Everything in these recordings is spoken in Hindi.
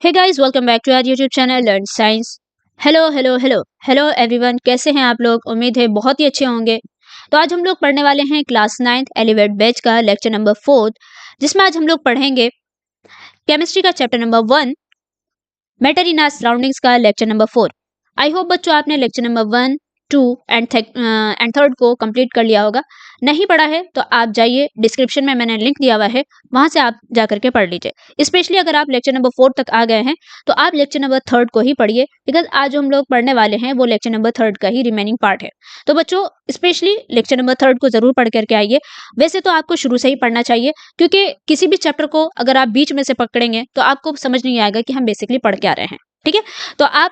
Hey guys, welcome back to our YouTube channel learn science. Hello everyone, कैसे हैं आप लोग? उम्मीद है बहुत ही अच्छे होंगे। तो आज हम लोग पढ़ने वाले हैं क्लास 9th एलिवेट बैच का लेक्चर नंबर 4, जिसमें आज हम लोग पढ़ेंगे केमिस्ट्री का chapter number 1 matter in our surroundings का लेक्चर नंबर 4। आई होप बच्चों आपने लेक्चर नंबर 1, 2 एंड थर्ड को कंप्लीट कर लिया होगा। नहीं पढ़ा है तो आप जाइए, डिस्क्रिप्शन में मैंने लिंक दिया हुआ है, वहां से आप जा करके पढ़ लीजिए। स्पेशली अगर आप लेक्चर नंबर 4 तक आ गए हैं तो आप लेक्चर नंबर 3 को ही पढ़िए, बिकॉज आज जो हम लोग पढ़ने वाले हैं वो लेक्चर नंबर 3 का ही रिमेनिंग पार्ट है। तो बच्चों स्पेशली लेक्चर नंबर 3 को जरूर पढ़ करके आइए। वैसे तो आपको शुरू से ही पढ़ना चाहिए, क्योंकि किसी भी चैप्टर को अगर आप बीच में से पकड़ेंगे तो आपको समझ नहीं आएगा कि हम बेसिकली पढ़ क्या रहे हैं। ठीक है, तो आप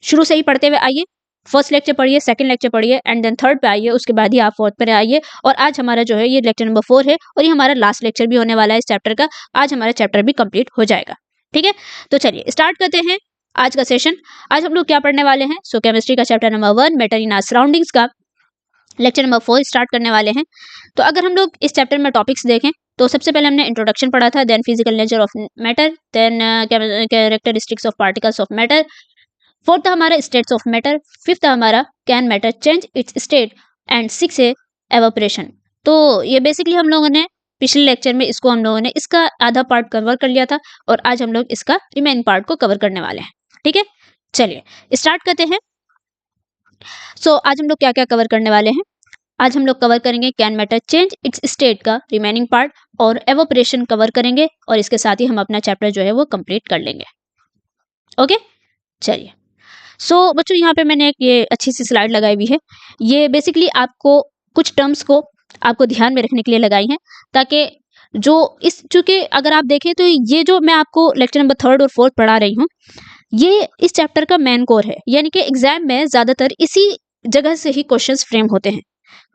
शुरू से ही पढ़ते हुए आइए। फर्स्ट लेक्चर पढ़िए, सेकंड लेक्चर पढ़िए एंड देन थर्ड पे आइए, उसके बाद ही आप फोर्थ पे आइए। और आज हमारा जो है ये लेक्चर नंबर 4 है और ये हमारा लास्ट लेक्चर भी होने वाला है इस चैप्टर का। आज हमारा चैप्टर भी कंप्लीट हो जाएगा। ठीक है, तो चलिए स्टार्ट करते हैं आज का सेशन। आज हम लोग क्या पढ़ने वाले हैं? सो केमिस्ट्री का chapter number 1 matter in our surroundings का लेक्चर नंबर 4 स्टार्ट करने वाले हैं। तो अगर हम लोग इस चैप्टर में टॉपिक्स देखें तो सबसे पहले हमने इंट्रोडक्शन पढ़ा था, then physical nature of matter, then characteristics of particles of matter, fourth था हमारा स्टेट्स ऑफ मैटर, फिफ्थ था हमारा can matter change its state and six है एवापोरेशन। तो ये बेसिकली हम लोगों ने पिछले लेक्चर में इसको हम लोगों ने इसका आधा पार्ट कवर कर लिया था और आज हम लोग इसका रिमेनिंग पार्ट को कवर करने वाले हैं। ठीक है, चलिए स्टार्ट करते हैं। सो आज हम लोग क्या क्या कवर करने वाले हैं? आज हम लोग कवर करेंगे can matter change its state का रिमेनिंग पार्ट और एवापोरेशन कवर करेंगे, और इसके साथ ही हम अपना चैप्टर जो है वो कंप्लीट कर लेंगे। ओके, चलिए। बच्चों यहाँ पे मैंने एक ये अच्छी सी स्लाइड लगाई हुई है। ये बेसिकली आपको कुछ टर्म्स को आपको ध्यान में रखने के लिए लगाई हैं, ताकि जो इस चूंकि अगर आप देखें तो ये जो मैं आपको लेक्चर नंबर 3 और 4 पढ़ा रही हूँ, ये इस चैप्टर का मेन कोर है। यानी कि एग्जाम में ज्यादातर इसी जगह से ही क्वेश्चंस फ्रेम होते हैं।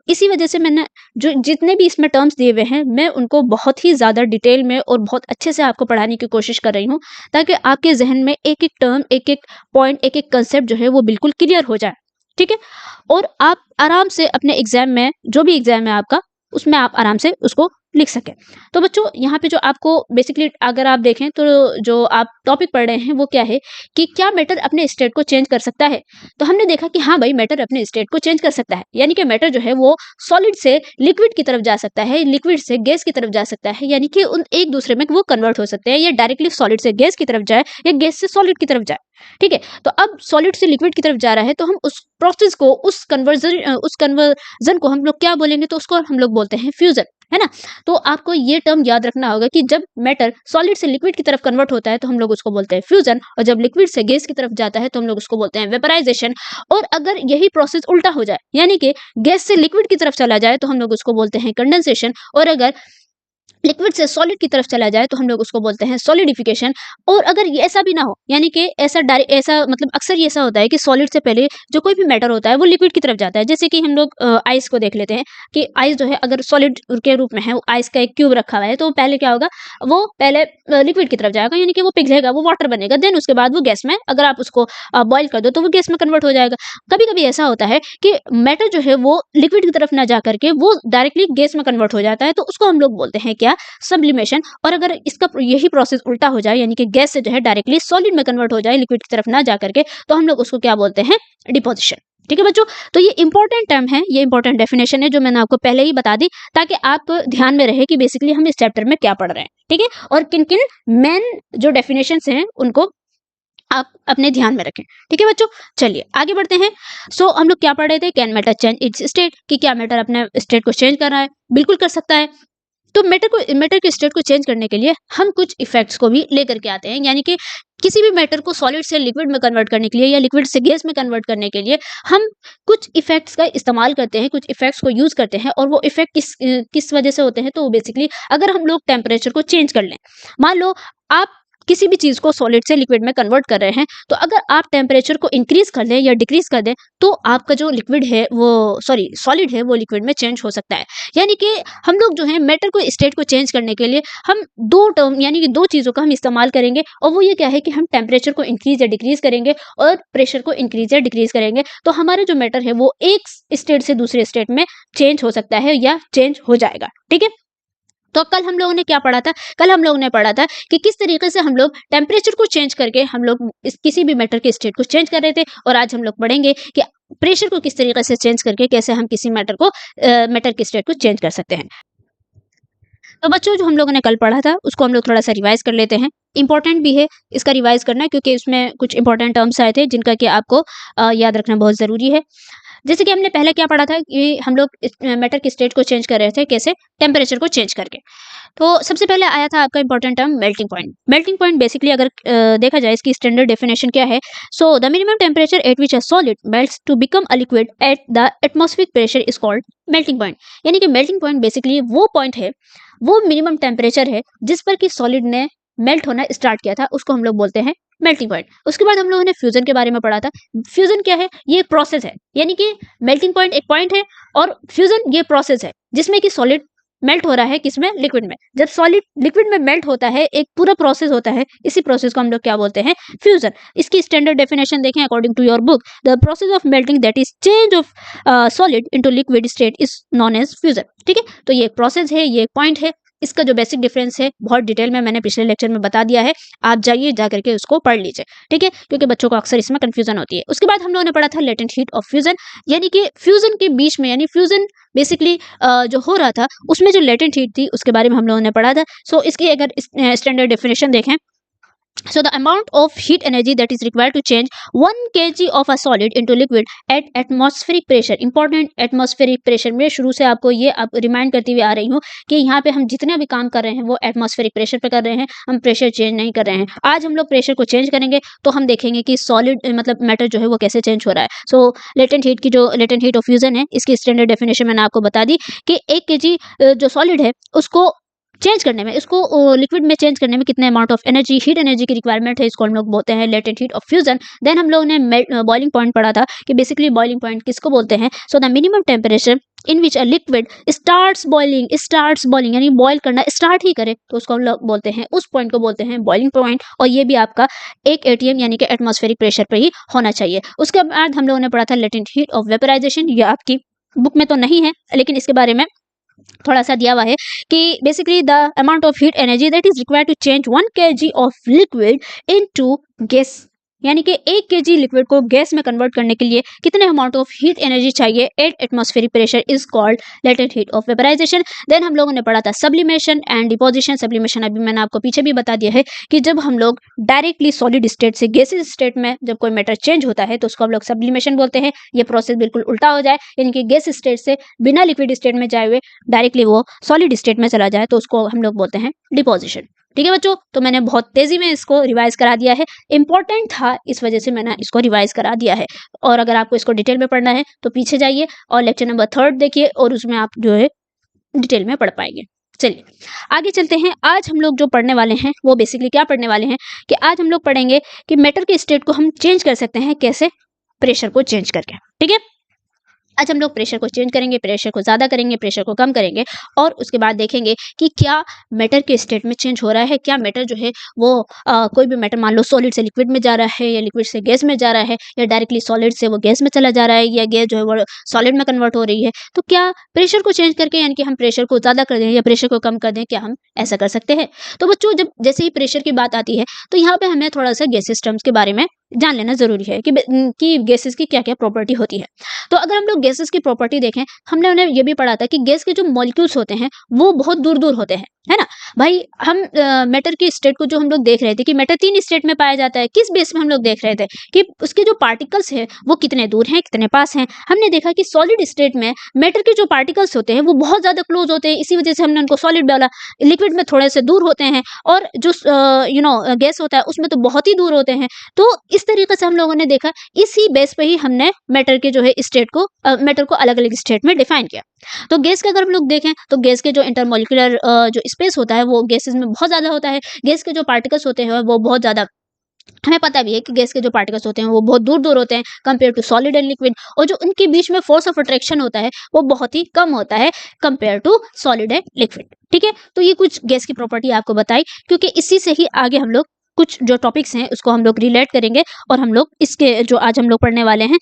इसी वजह से मैंने जो जितने भी इसमें टर्म्स दिए हुए हैं, मैं उनको बहुत ही ज़्यादा डिटेल में और बहुत अच्छे से आपको पढ़ाने की कोशिश कर रही हूँ, ताकि आपके जहन में एक एक टर्म, एक एक पॉइंट, एक एक कंसेप्ट जो है वो बिल्कुल क्लियर हो जाए। ठीक है, और आप आराम से अपने एग्जाम में, जो भी एग्जाम है आपका, उसमें आप आराम से उसको लिख सकें। तो बच्चों यहाँ पे जो आपको बेसिकली अगर आप देखें तो जो आप टॉपिक पढ़ रहे हैं वो क्या है कि क्या मैटर अपने स्टेट को चेंज कर सकता है? तो हमने देखा कि हाँ भाई, मैटर अपने स्टेट को चेंज कर सकता है। यानी कि मैटर जो है वो सॉलिड से लिक्विड की तरफ जा सकता है, लिक्विड से गैस की तरफ जा सकता है, यानी कि उन एक दूसरे में वो कन्वर्ट हो सकते हैं, या डायरेक्टली सॉलिड से गैस की तरफ जाए या गैस से सॉलिड की तरफ जाए। ठीक है, तो अब सॉलिड से लिक्विड की तरफ जा रहा है तो हम उस प्रोसेस को, उस कन्वर्जन को हम लोग क्या बोलेंगे? तो उसको हम लोग बोलते हैं फ्यूजन, है ना। तो आपको ये टर्म याद रखना होगा कि जब मैटर सॉलिड से लिक्विड की तरफ कन्वर्ट होता है तो हम लोग उसको बोलते हैं फ्यूजन, और जब लिक्विड से गैस की तरफ जाता है तो हम लोग उसको बोलते हैं वेपराइजेशन। और अगर यही प्रोसेस उल्टा हो जाए, यानी कि गैस से लिक्विड की तरफ चला जाए, तो हम लोग उसको बोलते हैं कंडेंसेशन। और अगर लिक्विड से सॉलिड की तरफ चला जाए तो हम लोग उसको बोलते हैं सॉलिडिफिकेशन। और अगर ये ऐसा भी ना हो, यानी कि ऐसा मतलब अक्सर ये ऐसा होता है कि सॉलिड से पहले जो कोई भी मैटर होता है वो लिक्विड की तरफ जाता है। जैसे कि हम लोग आइस को देख लेते हैं कि आइस जो है अगर सॉलिड के रूप में है, वो आइस का एक क्यूब रखा हुआ है, तो पहले क्या होगा, वो पहले लिक्विड की तरफ जाएगा, यानी कि वो पिघलेगा, वो वाटर बनेगा, देन उसके बाद वो गैस में, अगर आप उसको बॉइल कर दो तो वो गैस में कन्वर्ट हो जाएगा। कभी कभी ऐसा होता है कि मैटर जो है वो लिक्विड की तरफ ना जा करके वो डायरेक्टली गैस में कन्वर्ट हो जाता है, तो उसको हम लोग बोलते हैं क्या? सब्लिमेशन। और अगर इसका यही प्रोसेस उल्टा हो जाए, यानी कि गैस से जो है डायरेक्टली सॉलिड में कन्वर्ट हो जाए, लिक्विड की तरफ ना जा करके, तो हम लोग उसको क्या बोलते हैं? डिपोजिशन। ठीक है बच्चों, तो ये इंपॉर्टेंट टर्म है, ये इंपॉर्टेंट डेफिनेशन है जो मैंने आपको पहले ही बता दी, ताकि आप ध्यान में रहे कि बेसिकली हम इस चैप्टर में क्या पढ़ रहे हैं। ठीक है, और किन किन मेन जो डेफिनेशंस हैं उनको आप अपने ध्यान में रखें। ठीक है बच्चों, चलिए आगे बढ़ते हैं। हम लोग क्या पढ़ रहे थे? Can matter change its state, कि क्या मैटर अपने स्टेट को चेंज कर रहा है? बिल्कुल कर सकता है। तो मैटर के स्टेट को चेंज करने के लिए हम कुछ इफेक्ट्स को भी लेकर के आते हैं, यानी कि किसी भी मैटर को सॉलिड से लिक्विड में कन्वर्ट करने के लिए या लिक्विड से गैस में कन्वर्ट करने के लिए हम कुछ इफेक्ट्स का इस्तेमाल करते हैं, कुछ इफेक्ट्स को यूज करते हैं। और वो इफेक्ट किस वजह से होते हैं? तो बेसिकली अगर हम लोग टेम्परेचर को चेंज कर लें, मान लो आप किसी भी चीज को सॉलिड से लिक्विड में कन्वर्ट कर रहे हैं, तो अगर आप टेम्परेचर को इंक्रीज कर दें या डिक्रीज कर दें, तो आपका जो लिक्विड है वो सॉलिड है वो लिक्विड में चेंज हो सकता है। यानी कि हम लोग जो है मैटर को स्टेट को चेंज करने के लिए हम दो टर्म, यानी कि दो चीजों का हम इस्तेमाल करेंगे, और वो ये क्या है कि हम टेम्परेचर को इंक्रीज या डिक्रीज करेंगे और प्रेशर को इंक्रीज या डिक्रीज करेंगे। तो हमारा जो मैटर है वो एक स्टेट से दूसरे स्टेट में चेंज हो सकता है या चेंज हो जाएगा। ठीक है, तो कल हम लोगों ने क्या पढ़ा था? कल हम लोगों ने पढ़ा था कि किस तरीके से हम लोग टेम्परेचर को चेंज करके हम लोग किसी भी मैटर के स्टेट को चेंज कर रहे थे, और आज हम लोग पढ़ेंगे कि प्रेशर को किस तरीके से चेंज करके कैसे हम किसी मैटर के स्टेट को चेंज कर सकते हैं। तो बच्चों, जो हम लोगों ने कल पढ़ा था उसको हम लोग थोड़ा सा रिवाइज कर लेते हैं। इंपॉर्टेंट भी है इसका रिवाइज करना, क्योंकि इसमें कुछ इंपॉर्टेंट टर्म्स आए थे जिनका कि आपको याद रखना बहुत जरूरी है। जैसे कि हमने पहले क्या पढ़ा था कि हम लोग मैटर के स्टेट को चेंज कर रहे थे कैसे, टेम्परेचर को चेंज करके। तो सबसे पहले आया था आपका important term melting point. Melting point basically अगर देखा जाए इसकी स्टैंडर्ड डेफिनेशन क्या है, so the minimum temperature at which a solid melts to become a liquid at the atmospheric pressure is called melting point. यानी कि मेल्टिंग पॉइंट बेसिकली वो पॉइंट है, वो मिनिमम टेम्परेचर है जिस पर कि सॉलिड ने मेल्ट होना स्टार्ट किया था, उसको हम लोग बोलते हैं मेल्टिंग पॉइंट। उसके बाद हम लोगों ने फ्यूजन के बारे में पढ़ा था। फ्यूजन क्या है? ये एक प्रोसेस है, यानी कि मेल्टिंग पॉइंट एक पॉइंट है और फ्यूजन ये प्रोसेस है जिसमें कि सॉलिड मेल्ट हो रहा है किसमें? लिक्विड में। जब सॉलिड लिक्विड में मेल्ट होता है, एक पूरा प्रोसेस होता है, इसी प्रोसेस को हम लोग क्या बोलते हैं? फ्यूजन। इसकी स्टैंडर्ड डेफिनेशन देखें according to your book, the process of melting that is change of solid into liquid state is known as fusion. ठीक है, तो ये एक प्रोसेस है, ये एक पॉइंट है। इसका जो बेसिक डिफरेंस है बहुत डिटेल में मैंने पिछले लेक्चर में बता दिया है, आप जाइए जा करके उसको पढ़ लीजिए। ठीक है, क्योंकि बच्चों को अक्सर इसमें कंफ्यूजन होती है। उसके बाद हम लोगों ने पढ़ा था लेटेंट हीट ऑफ फ्यूजन, यानी कि फ्यूजन के बीच में, यानी फ्यूजन बेसिकली जो हो रहा था उसमें जो लेटेंट हीट थी उसके बारे में हम लोगों ने पढ़ा था। सो इसकी अगर स्टैंडर्ड डेफिनेशन देखें, so the amount of heat energy that is required to change 1 kg of a solid into liquid at atmospheric pressure। important atmospheric pressure में शुरू से आपको ये आप रिमाइंड करती हुई आ रही हूँ कि यहाँ पे हम जितने भी काम कर रहे हैं वो एटमॉस्फेरिक प्रेशर पे कर रहे हैं, हम प्रेशर चेंज नहीं कर रहे हैं। आज हम लोग प्रेशर को चेंज करेंगे तो हम देखेंगे कि सॉलिड मतलब मैटर जो है वो कैसे चेंज हो रहा है। सो लेटेंट हीट ऑफ फ्यूजन है, इसकी स्टैंडर्ड डेफिनेशन मैंने आपको बता दी कि 1 केजी जो सॉलिड है उसको चेंज करने में, इसको लिक्विड में चेंज करने में कितने amount of energy, heat energy की रिक्वायरमेंट है, इसको हम लोग बोलते हैं latent heat of fusion. Then हम लोगों ने बॉइलिंग पॉइंट पढ़ा था कि बेसिकली बॉइलिंग पॉइंट किसको बोलते हैं? सो the minimum temperature in which a liquid starts boiling यानी बॉयल करना स्टार्ट ही करे तो उसको हम लोग बोलते हैं, उस पॉइंट को बोलते हैं बॉइलिंग पॉइंट। और ये भी आपका 1 एटीएम यानी कि एटमॉस्फेरिक प्रेशर पे ही होना चाहिए। उसके बाद हम लोगों ने पढ़ा था लेटेंट हीट ऑफ वेपराइजेशन। ये आपकी बुक में तो नहीं है लेकिन इसके बारे में थोड़ा सा दिया हुआ है कि basically the amount of heat energy that is required to change 1 kg of liquid into gas, यानी कि 1 kg लिक्विड को गैस में कन्वर्ट करने के लिए कितने अमाउंट ऑफ हीट एनर्जी चाहिए at atmospheric pressure is called latent heat of vaporization. Then हम लोगों ने पढ़ा था सब्लिमेशन एंड डिपोजिशन। सब्लिमेशन अभी मैंने आपको पीछे भी बता दिया है कि जब हम लोग डायरेक्टली सॉलिड स्टेट से गैसेज स्टेट में जब कोई मैटर चेंज होता है तो उसको हम लोग सब्लिमेशन बोलते हैं। ये प्रोसेस बिल्कुल उल्टा हो जाए, यानी कि गैस स्टेट से बिना लिक्विड स्टेट में जाए हुए डायरेक्टली वो सॉलिड स्टेट में चला जाए तो उसको हम लोग बोलते हैं डिपोजिशन। ठीक है बच्चों, तो मैंने बहुत तेजी में इसको रिवाइज करा दिया है, इंपॉर्टेंट था इस वजह से मैंने इसको रिवाइज करा दिया है। और अगर आपको इसको डिटेल में पढ़ना है तो पीछे जाइए और लेक्चर नंबर 3 देखिए और उसमें आप जो है डिटेल में पढ़ पाएंगे। चलिए आगे चलते हैं। आज हम लोग जो पढ़ने वाले हैं वो बेसिकली क्या पढ़ने वाले हैं कि आज हम लोग पढ़ेंगे कि मैटर के स्टेट को हम चेंज कर सकते हैं कैसे, प्रेशर को चेंज करके। ठीक है, आज हम लोग प्रेशर को चेंज करेंगे, प्रेशर को ज़्यादा करेंगे, प्रेशर को कम करेंगे और उसके बाद देखेंगे कि क्या मैटर के स्टेट में चेंज हो रहा है, क्या मैटर जो है वो कोई भी मैटर मान लो सॉलिड से लिक्विड में जा रहा है या लिक्विड से गैस में जा रहा है या डायरेक्टली सॉलिड से वो गैस में चला जा रहा है या गैस जो है वो सॉलिड में कन्वर्ट हो रही है। तो क्या प्रेशर को चेंज करके यानी कि हम प्रेशर को ज़्यादा कर दें या प्रेशर को कम कर दें, क्या हम ऐसा कर सकते हैं? तो बच्चों, जब जैसे ही प्रेशर की बात आती है तो यहाँ पे हमें थोड़ा सा गैसेस टर्म्स के बारे में जान लेना जरूरी है कि गैसेस की क्या क्या प्रॉपर्टी होती है। तो अगर हम लोग गैसेस की प्रॉपर्टी देखें, हमने उन्हें ये भी पढ़ा था कि गैस के जो मॉलिक्यूल्स होते हैं वो बहुत दूर दूर होते हैं, है ना भाई। हम मैटर की स्टेट को जो हम लोग देख रहे थे कि मैटर 3 स्टेट में पाया जाता है, किस बेस में हम लोग देख रहे थे कि उसके जो पार्टिकल्स हैं वो कितने दूर हैं कितने पास हैं। हमने देखा कि सॉलिड स्टेट में मैटर के जो पार्टिकल्स होते हैं वो बहुत ज्यादा क्लोज होते हैं, इसी वजह से हमने उनको सॉलिड बोला। लिक्विड में थोड़े से दूर होते हैं और जो गैस होता है उसमें तो बहुत ही दूर होते हैं। तो इस तरीके से हम लोगों ने देखा, इसी बेस पे ही हमने मैटर के जो है स्टेट को मैटर को अलग अलग स्टेट में डिफाइन किया। तो गैस का अगर हम लोग देखें तो गैस के जो इंटरमोलिकुलर जो स्पेस होता है वो गैसेस में बहुत ज्यादा होता है। गैस के जो पार्टिकल्स होते हैं वो बहुत ज्यादा, हमें पता भी है कि गैस के जो पार्टिकल्स होते हैं वो बहुत दूर दूर होते हैं compare to solid and liquid, और जो उनके बीच में फोर्स ऑफ अट्रैक्शन होता है वो बहुत ही कम होता है compare to solid and liquid. ठीक है, तो ये कुछ गैस की प्रॉपर्टी आपको बताई, क्योंकि इसी से ही आगे हम लोग कुछ जो टॉपिक्स हैं उसको हम लोग रिलेट करेंगे और हम लोग इसके जो आज हम लोग पढ़ने वाले हैं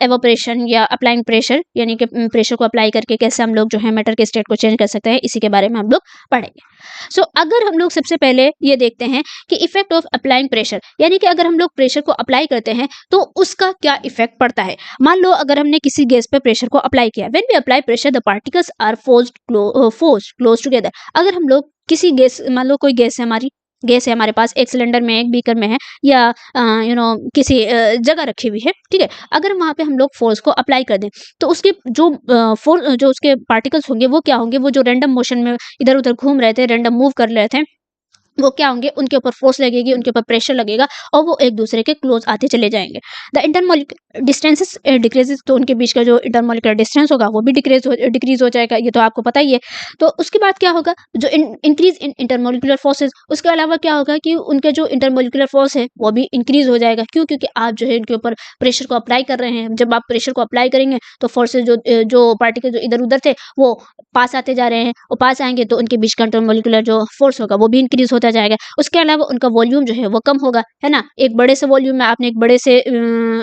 एवोपरेशन या अप्लाइंग प्रेशर, यानी कि प्रेशर को अप्लाई करके कैसे हम लोग जो है मैटर के स्टेट को चेंज कर सकते हैं, इसी के बारे में हम लोग पढ़ेंगे। सो अगर हम लोग सबसे पहले ये देखते हैं कि इफेक्ट ऑफ अप्लाइंग प्रेशर, यानी कि अगर हम लोग प्रेशर को अप्लाई करते हैं तो उसका क्या इफेक्ट पड़ता है। मान लो अगर हमने किसी गैस पे प्रेशर को अप्लाई किया, when we apply pressure the particles are forced close together. अगर हम लोग किसी गैस, मान लो कोई गैस है हमारे पास, एक सिलेंडर में, एक बीकर में है, या किसी जगह रखी हुई है, ठीक है। अगर वहां पे हम लोग फोर्स को अप्लाई कर दें तो उसके जो उसके पार्टिकल्स होंगे वो क्या होंगे, वो जो रैंडम मोशन में इधर उधर घूम रहे थे, रैंडम मूव कर रहे थे, वो क्या होंगे, उनके ऊपर फोर्स लगेगी, उनके ऊपर प्रेशर लगेगा और वो एक दूसरे के क्लोज आते चले जाएंगे। द इंटरमोलिकुलर डिस्टेंसेस डिक्रीजेस, तो उनके बीच का जो इंटरमोलिकुलर डिस्टेंस होगा वो भी डिक्रीज हो जाएगा, ये तो आपको पता ही है। तो उसके बाद क्या होगा, जो इंक्रीज इन इंटरमोलिकुलर फोर्सेस, उसके अलावा क्या होगा कि उनके जो इंटरमोलिकुलर फोर्स है वो भी इंक्रीज हो जाएगा। क्यों? क्योंकि आप जो है इनके ऊपर प्रेशर को अप्लाई कर रहे हैं। जब आप प्रेशर को अप्लाई करेंगे तो फोर्सेज जो पार्टिकल जो इधर उधर थे वो पास आते जा रहे हैं, वो पास आएंगे तो उनके बीच का इंटरमोलिकुलर जो फोर्स होगा वो भी इंक्रीज होता जाएगा। उसके अलावा उनका वॉल्यूम जो है वो कम होगा, है ना। एक बड़े से वॉल्यूम में आपने एक बड़े से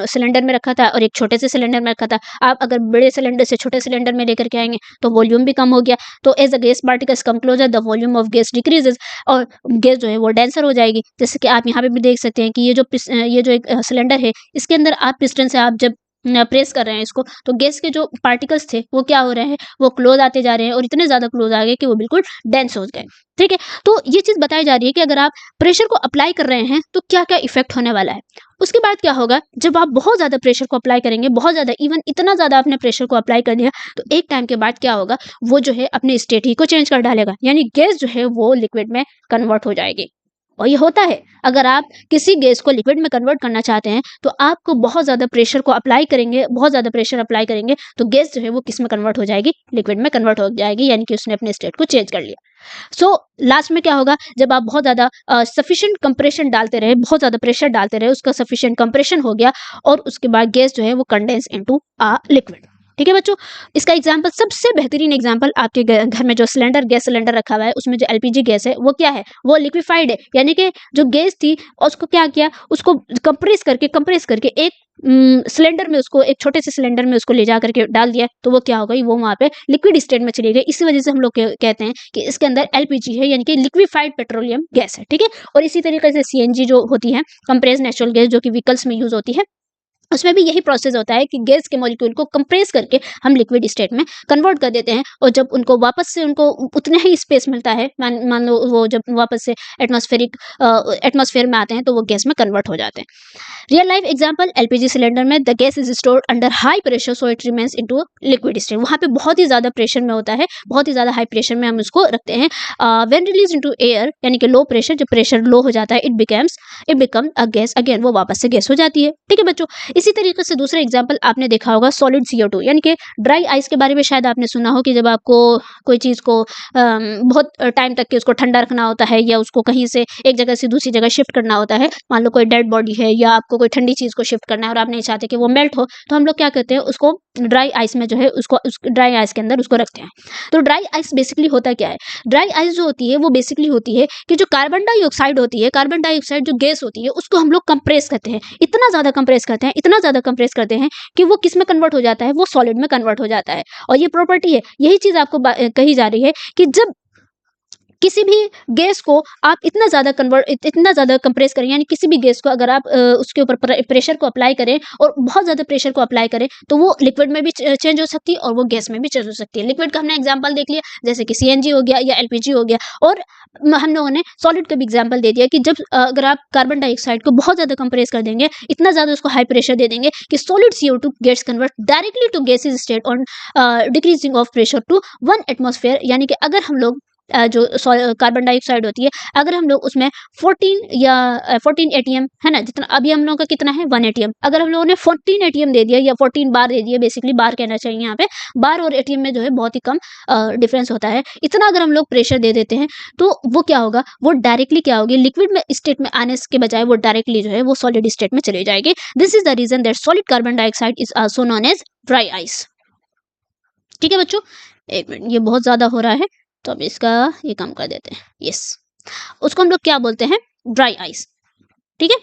सिलेंडर में रखा था और एक छोटे से सिलेंडर में रखा था, आप अगर बड़े सिलेंडर से छोटे सिलेंडर में लेकर के आएंगे तो वॉल्यूम भी कम हो गया। तो as a gas particles come closer the volume of gas decreases, और गैस जो है वो डेंसर हो जाएगी। जैसे कि आप यहाँ पे भी देख सकते हैं कि ये जो एक सिलेंडर है, इसके अंदर आप पिस्टन से आप जब प्रेस कर रहे हैं इसको, तो गैस के जो पार्टिकल्स थे वो क्या हो रहे हैं, वो क्लोज आते जा रहे हैं और इतने ज्यादा क्लोज आ गए कि वो बिल्कुल डेंस हो गए। ठीक है, तो ये चीज बताई जा रही है कि अगर आप प्रेशर को अप्लाई कर रहे हैं तो क्या क्या इफेक्ट होने वाला है। उसके बाद क्या होगा, जब आप बहुत ज्यादा प्रेशर को अप्लाई करेंगे, बहुत ज्यादा, इवन इतना ज्यादा आपने प्रेशर को अप्लाई कर दिया, तो एक टाइम के बाद क्या होगा, वो जो है अपने स्टेट ही को चेंज कर डालेगा, यानी गैस जो है वो लिक्विड में कन्वर्ट हो जाएगी। और ये होता है, अगर आप किसी गैस को लिक्विड में कन्वर्ट करना चाहते हैं तो आपको बहुत ज़्यादा प्रेशर को अप्लाई करेंगे, बहुत ज़्यादा प्रेशर अप्लाई करेंगे तो गैस जो है वो किस में कन्वर्ट हो जाएगी, लिक्विड में कन्वर्ट हो जाएगी, यानी कि उसने अपने स्टेट को चेंज कर लिया। सो लास्ट में क्या होगा, जब आप बहुत ज़्यादा सफिशिएंट कंप्रेशन डालते रहे, बहुत ज़्यादा प्रेशर डालते रहे, उसका सफिशिएंट कंप्रेशन हो गया और उसके बाद गैस जो है वो कंडेंस इनटू अ लिक्विड। ठीक है बच्चों, इसका एग्जांपल, सबसे बेहतरीन एग्जांपल, आपके घर में जो गैस सिलेंडर रखा हुआ है उसमें जो एलपीजी गैस है वो क्या है, वो लिक्विफाइड है, यानी कि जो गैस थी उसको क्या किया, उसको कंप्रेस करके एक सिलेंडर में, उसको एक छोटे से सिलेंडर में उसको ले जा करके डाल दिया, तो वो क्या हो गई, वो वहां पे लिक्विड स्टेट में चली गई। इसी वजह से हम लोग कहते हैं कि इसके अंदर एलपीजी है, यानी कि लिक्विफाइड पेट्रोलियम गैस है। ठीक है, और इसी तरीके से सीएनजी जो होती है, कंप्रेस्ड नेचुरल गैस, जो कि व्हीकल्स में यूज होती है, उसमें भी यही प्रोसेस होता है कि गैस के मॉलिक्यूल को कंप्रेस करके हम लिक्विड स्टेट में कन्वर्ट कर देते हैं, और जब उनको वापस से उनको उतना ही स्पेस मिलता है, मान लो वो जब वापस से एटमॉस्फेयर में आते हैं तो वो गैस में कन्वर्ट हो जाते हैं। Real life example, LPG cylinder में the gas is stored under high pressure so it remains into liquid state. वहाँ पे बहुत ही ज्यादा प्रेशर में होता है, बहुत ही ज्यादा हाई प्रेशर में हम उसको रखते हैं। व्हेन रिलीज इनटू एयर, यानी कि लो प्रेशर, जब प्रेशर लो हो जाता है, it become a gas again, वो वापस से गैस हो जाती है। ठीक है बच्चों, इसी तरीके से दूसरा एग्जांपल आपने देखा होगा, सॉलिड CO2, यानी कि ड्राई आइस के बारे में शायद आपने सुना हो कि जब आपको कोई चीज को बहुत टाइम तक के उसको ठंडा रखना होता है, या उसको कहीं से एक जगह से दूसरी जगह शिफ्ट करना होता है, मान लो कोई डेड बॉडी है या आपको कोई ठंडी चीज को शिफ्ट करना है और आप नहीं चाहते कि वो मेल्ट हो, तो हम लोग क्या करते हैं, उसको ड्राई आइस में जो है उसको ड्राई आइस के अंदर उसको रखते हैं। तो ड्राई आइस बेसिकली होता क्या है, ड्राई आइस जो होती है वो बेसिकली होती है कि जो कार्बन डाइऑक्साइड होती है, कार्बन डाइऑक्साइड जो गैस होती है, उसको हम लोग कंप्रेस करते हैं, इतना ज्यादा कंप्रेस करते हैं, इतना ज्यादा कंप्रेस करते हैं कि वो किस में कन्वर्ट हो जाता है, वो सॉलिड में कन्वर्ट हो जाता है। और ये प्रॉपर्टी है, यही चीज आपको कही जा रही है कि जब किसी भी गैस को आप इतना ज़्यादा कंप्रेस करें, यानी किसी भी गैस को अगर आप उसके ऊपर प्रेशर को अप्लाई करें और बहुत ज़्यादा प्रेशर को अप्लाई करें, तो वो लिक्विड में भी चेंज हो सकती है और वो गैस में भी चेंज हो सकती है। लिक्विड का हमने एग्जांपल देख लिया, जैसे कि सीएनजी हो गया या एलपीजी हो गया, और हम लोगों ने सॉलिड का भी एग्जाम्पल दे दिया कि जब अगर आप कार्बन डाइऑक्साइड को बहुत ज़्यादा कंप्रेस कर देंगे, इतना ज़्यादा उसको हाई प्रेशर दे देंगे कि solid CO2 gets convert directly to gases state on decreasing of pressure to 1 atmosphere, यानी कि अगर हम लोग जो कार्बन डाइऑक्साइड होती है, अगर हम लोग उसमें 14 एटीएम, है ना, जितना अभी हम लोगों का कितना है 1 एटीएम, अगर हम लोगों ने 14 एटीएम दे दिया या 14 बार दे दिया, बेसिकली बार कहना चाहिए यहाँ पे, बार और एटीएम में जो है बहुत ही कम डिफरेंस होता है, इतना अगर हम लोग प्रेशर दे देते हैं तो वो क्या होगा, वो डायरेक्टली क्या होगी, लिक्विड में स्टेट में आने के बजाय वो डायरेक्टली जो है वो सॉलिड स्टेट में चले जाएगी। This is the reason that solid carbon dioxide is also known as dry ice. ठीक है बच्चों, एक मिनट, ये बहुत ज्यादा हो रहा है तो अब इसका ये कम कर देते हैं। यस, उसको हम लोग क्या बोलते हैं, ड्राई आइस। ठीक है।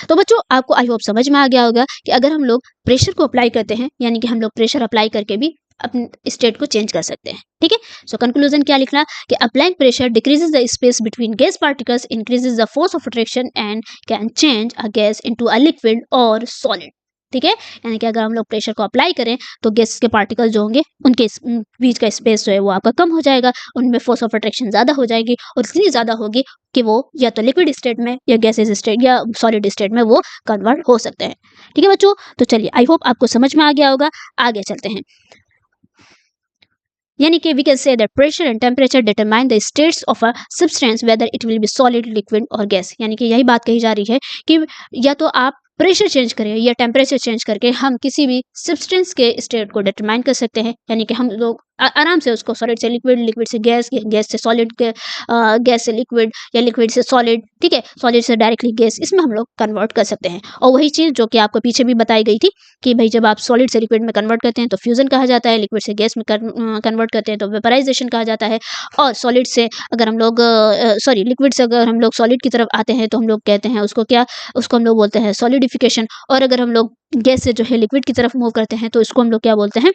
तो बच्चों आपको आई होप समझ में आ गया होगा कि अगर हम लोग प्रेशर को अप्लाई करते हैं, यानी कि हम लोग प्रेशर अप्लाई करके भी अपने स्टेट को चेंज कर सकते हैं। ठीक है। सो कंक्लूजन क्या लिखना कि applying pressure decreases the space between gas particles, increases the force of attraction and can change a gas into a liquid और सॉलिड। ठीक है। यानी कि अगर हम लोग प्रेशर को अप्लाई करें तो गैस के पार्टिकल जो होंगे उनके बीच का स्पेस जो है वो आपका कम हो जाएगा, उनमें फोर्स ऑफ अट्रैक्शन ज्यादा हो जाएगी और इतनी ज्यादा होगी कि वो या तो लिक्विड स्टेट में या गैसेज स्टेट या सॉलिड स्टेट में वो कन्वर्ट हो सकते हैं। ठीक है बच्चों, तो चलिए आई होप आपको समझ में आ गया होगा। आगे चलते हैं। यानी कि we can say that pressure and temperature determine the states of a substance whether it will be solid, liquid और गैस। यानी कि यही बात कही जा रही है कि या तो आप प्रेशर चेंज करें या टेम्परेचर चेंज करके हम किसी भी सब्सटेंस के स्टेट को डिटरमाइन कर सकते हैं। यानी कि हम लोग आराम से उसको सॉलिड से लिक्विड, लिक्विड से गैस, गैस से सॉलिड, गैस से लिक्विड या लिक्विड से सॉलिड, ठीक है, सॉलिड से डायरेक्टली गैस, इसमें हम लोग कन्वर्ट कर सकते हैं। और वही चीज़ जो कि आपको पीछे भी बताई गई थी कि भाई जब आप सॉलिड से लिक्विड में कन्वर्ट करते हैं तो फ्यूजन कहा जाता है, लिक्विड से गैस में कन्वर्ट करते हैं तो वेपराइजेशन कहा जाता है, और सॉलिड से अगर हम लोग लिक्विड से अगर हम लोग सॉलिड की तरफ आते हैं तो हम लोग कहते हैं उसको क्या, उसको हम लोग बोलते हैं सॉलिडिफिकेशन। और अगर हम लोग गैस से जो है लिक्विड की तरफ मूव करते हैं तो इसको हम लोग क्या बोलते हैं,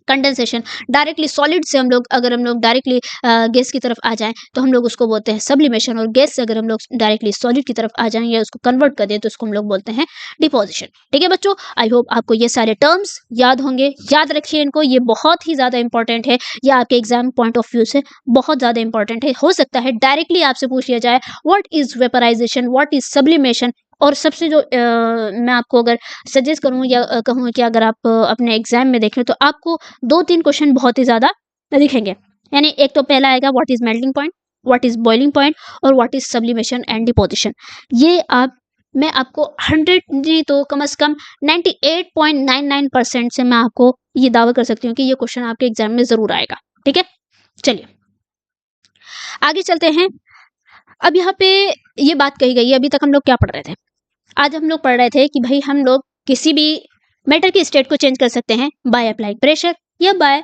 कंडेंसेशन। डायरेक्टली सॉलिड से अगर हम लोग डायरेक्टली गैस की तरफ आ जाएं तो हम लोग उसको बोलते हैं सब्लिमेशन, और गैस से अगर हम लोग डायरेक्टली सॉलिड की तरफ आ जाएं या उसको कन्वर्ट कर दें तो उसको हम लोग बोलते हैं डिपोजिशन। ठीक है बच्चों, आई होप आपको ये सारे टर्म्स याद होंगे। याद रखिए इनको, ये बहुत ही ज्यादा इंपॉर्टेंट है, ये आपके एग्जाम पॉइंट ऑफ व्यू से बहुत ज्यादा इंपॉर्टेंट है। हो सकता है डायरेक्टली आपसे पूछ लिया जाए what is vaporization, what is sublimation. और सबसे जो मैं आपको अगर सजेस्ट करूं या कहूं कि अगर आप अपने एग्जाम में देखें तो आपको 2-3 क्वेश्चन बहुत ही ज़्यादा दिखेंगे। यानी एक तो पहला आएगा what is melting point, what is boiling point और what is sublimation and deposition. ये मैं आपको 100 नहीं तो कम से कम 98.99% से मैं आपको ये दावा कर सकती हूँ कि ये क्वेश्चन आपके एग्जाम में ज़रूर आएगा। ठीक है, चलिए आगे चलते हैं। अब यहाँ पे ये बात कही गई है, अभी तक हम लोग क्या पढ़ रहे थे? आज हम लोग पढ़ रहे थे कि भाई हम लोग किसी भी मैटर की स्टेट को चेंज कर सकते हैं बाय अप्लाइंग प्रेशर या by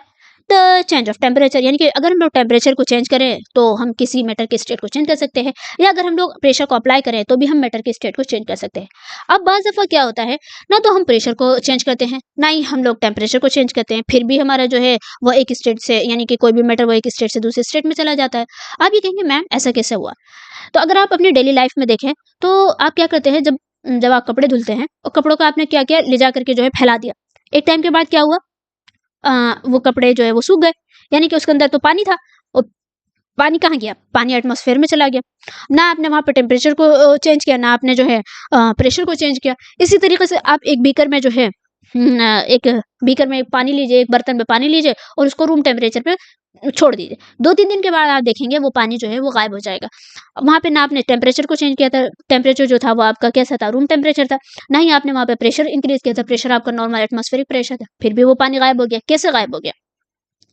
the change of temperature. यानी कि अगर हम लोग टेम्परेचर को चेंज करें तो हम किसी मैटर की स्टेट को चेंज कर सकते हैं, या अगर हम लोग प्रेशर को अप्लाई करें तो भी हम मैटर की स्टेट को चेंज कर सकते हैं। अब बाज़ दफ़ा क्या होता है, ना तो हम प्रेशर को चेंज करते हैं ना ही हम लोग टेम्परेचर को चेंज करते हैं, फिर भी हमारा जो है वो एक स्टेट से, यानी कि कोई भी मैटर वो एक स्टेट से दूसरे स्टेट में चला जाता है। आप ये कहेंगे मैम ऐसा कैसे हुआ? तो अगर आप अपनी डेली लाइफ में देखें तो आप क्या करते हैं, जब जब आप कपड़े धुलते हैं और कपड़ों को आपने क्या किया, ले जा करके जो है फैला दिया। एक टाइम के बाद क्या हुआ, वो कपड़े जो है वो सूख गए, यानी कि उसके अंदर तो पानी था, और पानी कहाँ गया, पानी एटमॉस्फेयर में चला गया। ना आपने वहाँ पे टेम्परेचर को चेंज किया, ना आपने जो है प्रेशर को चेंज किया। इसी तरीके से आप एक बीकर में जो है एक बीकर में पानी लीजिए, एक बर्तन में पानी लीजिए और उसको रूम टेम्परेचर पे छोड़ दीजिए। 2-3 दिन के बाद आप देखेंगे वो पानी जो है वो गायब हो जाएगा। वहाँ पे ना आपने टेम्परेचर को चेंज किया था, टेम्परेचर जो था वो आपका कैसा था, रूम टेम्परेचर था। ना ही आपने वहाँ पे प्रेशर इंक्रीज किया था, प्रेशर आपका नॉर्मल एटमॉस्फेरिक प्रेशर था, फिर भी वो पानी गायब हो गया। कैसे गायब हो गया?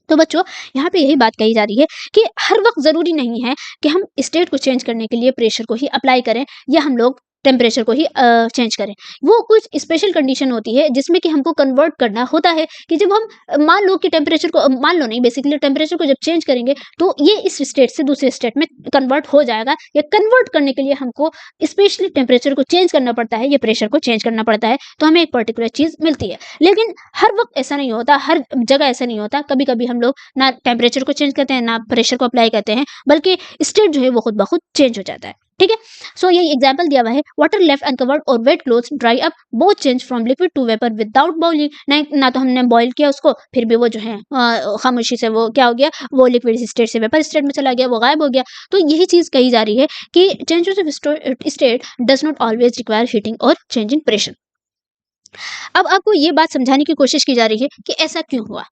तो बच्चों यहाँ पे यही बात कही जा रही है कि हर वक्त ज़रूरी नहीं है कि हम स्टेट को चेंज करने के लिए प्रेशर को ही अप्लाई करें या हम लोग टेम्परेचर को ही चेंज करें। वो कुछ स्पेशल कंडीशन होती है जिसमें कि हमको कन्वर्ट करना होता है कि जब हम मान लो कि टेम्परेचर को मान लो नहीं, बेसिकली टेम्परेचर को जब चेंज करेंगे तो ये इस स्टेट से दूसरे स्टेट में कन्वर्ट हो जाएगा। या कन्वर्ट करने के लिए हमको स्पेशली टेम्परेचर को चेंज करना पड़ता है या प्रेशर को चेंज करना पड़ता है, तो हमें एक पर्टिकुलर चीज़ मिलती है। लेकिन हर वक्त ऐसा नहीं होता, हर जगह ऐसा नहीं होता। कभी कभी हम लोग ना टेम्परेचर को चेंज करते हैं ना प्रेशर को अप्लाई करते हैं, बल्कि स्टेट जो है वो खुद ब खुद चेंज हो जाता है। ठीक है, सो ये एग्जांपल दिया हुआ है, वाटर लेफ्ट अनकवर्ड और wet clothes dry up both change from liquid to vapour without boiling. ना तो हमने बॉईल किया उसको, फिर भी वो जो है खामोशी से वो क्या हो गया, वो लिक्विड स्टेट से वेपर स्टेट में चला गया, वो गायब हो गया। तो यही चीज कही जा रही है कि changes of state does not always require heating और चेंज इन प्रेशर। अब आपको ये बात समझाने की कोशिश की जा रही है कि ऐसा क्यों हुआ।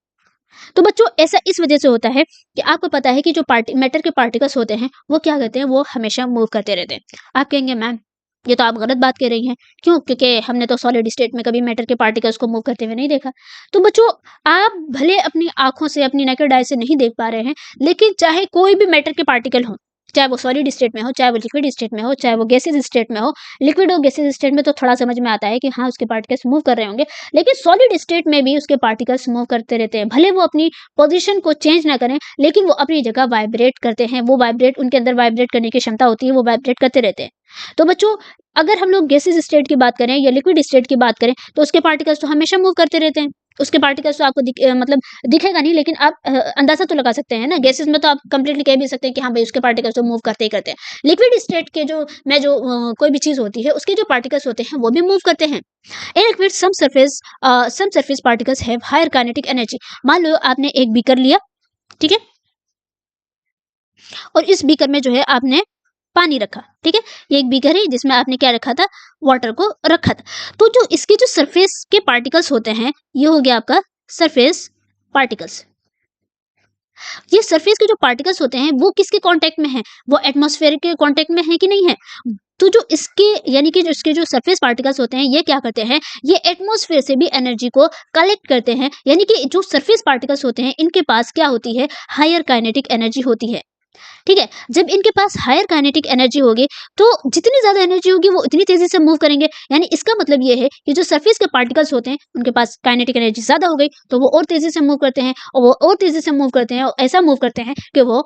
तो बच्चों ऐसा इस वजह से होता है कि आपको पता है कि जो मैटर के पार्टिकल्स होते हैं वो क्या करते हैं, वो हमेशा मूव करते रहते हैं। आप कहेंगे मैम ये तो आप गलत बात कह रही हैं, क्यों? क्योंकि हमने तो सॉलिड स्टेट में कभी मैटर के पार्टिकल्स को मूव करते हुए नहीं देखा। तो बच्चों आप भले अपनी आंखों से, अपनी नेकेड आई से नहीं देख पा रहे हैं, लेकिन चाहे कोई भी मैटर के पार्टिकल हो, चाहे वो सॉलिड स्टेट में हो, चाहे वो लिक्विड स्टेट में हो, चाहे वो गैसेज स्टेट में हो। लिक्विड और गैसेज स्टेट में तो थोड़ा समझ में आता है कि हाँ उसके पार्टिकल्स मूव कर रहे होंगे, लेकिन सॉलिड स्टेट में भी उसके पार्टिकल्स मूव करते रहते हैं। भले वो अपनी पोजीशन को चेंज ना करें, लेकिन वो अपनी जगह वाइब्रेट करते हैं। वो वाइब्रेट, उनके अंदर वाइब्रेट करने की क्षमता होती है, वो वाइब्रेट करते रहते हैं। तो बच्चों, अगर हम लोग गैसेस स्टेट की बात करें या लिक्विड स्टेट की बात करें, तो उसके पार्टिकल्स तो हमेशा मूव करते रहते हैं। उसके पार्टिकल्स तो आपको मतलब दिखेगा नहीं, लेकिन आप अंदाजा तो लगा सकते हैं ना। गैसेस में तो आप कंप्लीटली कह भी सकते हैं कि हाँ भाई, उसके पार्टिकल्स तो मूव करते ही करते हैं। लिक्विड स्टेट के जो कोई भी चीज होती है, उसके जो पार्टिकल्स होते हैं वो भी मूव करते हैं। In liquid some surface particles have higher kinetic energy. मान लो आपने एक बीकर लिया, ठीक है, और इस बीकर में जो है आपने पानी रखा, ठीक है। ये एक बीकर है जिसमें आपने क्या रखा था, वाटर को रखा था। तो जो इसके जो सरफेस के पार्टिकल्स होते हैं, ये हो गया आपका सरफेस पार्टिकल्स। ये सरफेस के जो पार्टिकल्स होते हैं वो किसके कांटेक्ट में हैं, वो एटमॉस्फेयर के कांटेक्ट में है कि नहीं है। तो जो इसके यानी कि जो इसके जो सरफेस पार्टिकल्स होते हैं, ये क्या करते हैं, ये एटमॉस्फेयर से भी एनर्जी को कलेक्ट करते हैं। यानी कि जो सरफेस पार्टिकल्स होते हैं, इनके पास क्या होती है, हायर काइनेटिक एनर्जी होती है, ठीक है। जब इनके पास हायर काइनेटिक एनर्जी होगी, तो जितनी ज्यादा एनर्जी होगी वो उतनी तेजी से मूव करेंगे। यानी इसका मतलब ये है कि जो सरफेस के पार्टिकल्स होते हैं, उनके पास काइनेटिक एनर्जी ज्यादा हो गई, तो वो और तेजी से मूव करते हैं, और वो और तेजी से मूव करते हैं, और ऐसा मूव करते हैं कि वो